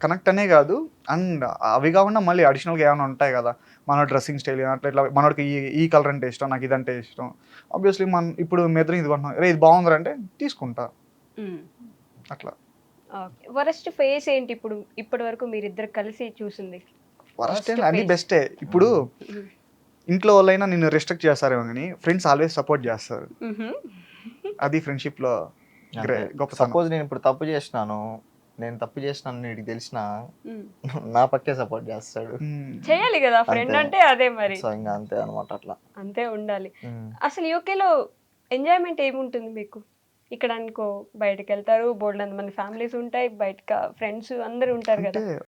కనెక్ట్ అనే కాదు, అండ్ అవి కాకుండా మళ్ళీ అడిషనల్గా ఏమైనా ఉంటాయి కదా. మన డ్రెస్సింగ్ స్టైల్ అట్లా ఇట్లా, మనోడికి ఈ కలర్ అంటే ఇష్టం, నాకు ఇదంటే ఇష్టం. ఆబ్వియస్లీ మన ఇప్పుడు మీ ఇద్దరు ఇది కొంటున్నాం, రే ఇది బాగుంది అంటే తీసుకుంటా అట్లా. వరస్ట్ ఫేస్ ఏంటి ఇప్పుడు ఇప్పటి వరకు మీరిద్దరు కలిసి చూసింది? వరస్ట్ అన్ని బెస్టే. ఇప్పుడు ఇంట్లో వాళ్ళైనా నిన్ను రెస్ట్రిక్ట్ చేస్తారేమో కానీ ఫ్రెండ్స్ ఆల్వేస్ సపోర్ట్ చేస్తారు. అది ఫ్రెండ్షిప్లో గొప్ప. సపోజ్ నేను ఇప్పుడు తప్పు చేసినాను, నీకు తెలిసిన నా పక్కే సపోర్ట్ చేస్తాడు. చేయాలి కదా, ఫ్రెండ్ అంటే అదే మరి. సో ఇంకా అంతే అనమాట, అట్లా అంతే ఉండాలి. అసలు యూకేలో ఎంజాయ్మెంట్ ఏముంటుంది మీకు? ఇక్కడ అనుకో బయటకు వెళ్తారు, బోల్డ్ మంది ఫ్యామిలీస్ ఉంటాయి, బయట ఫ్రెండ్స్ అందరు ఉంటారు కదా.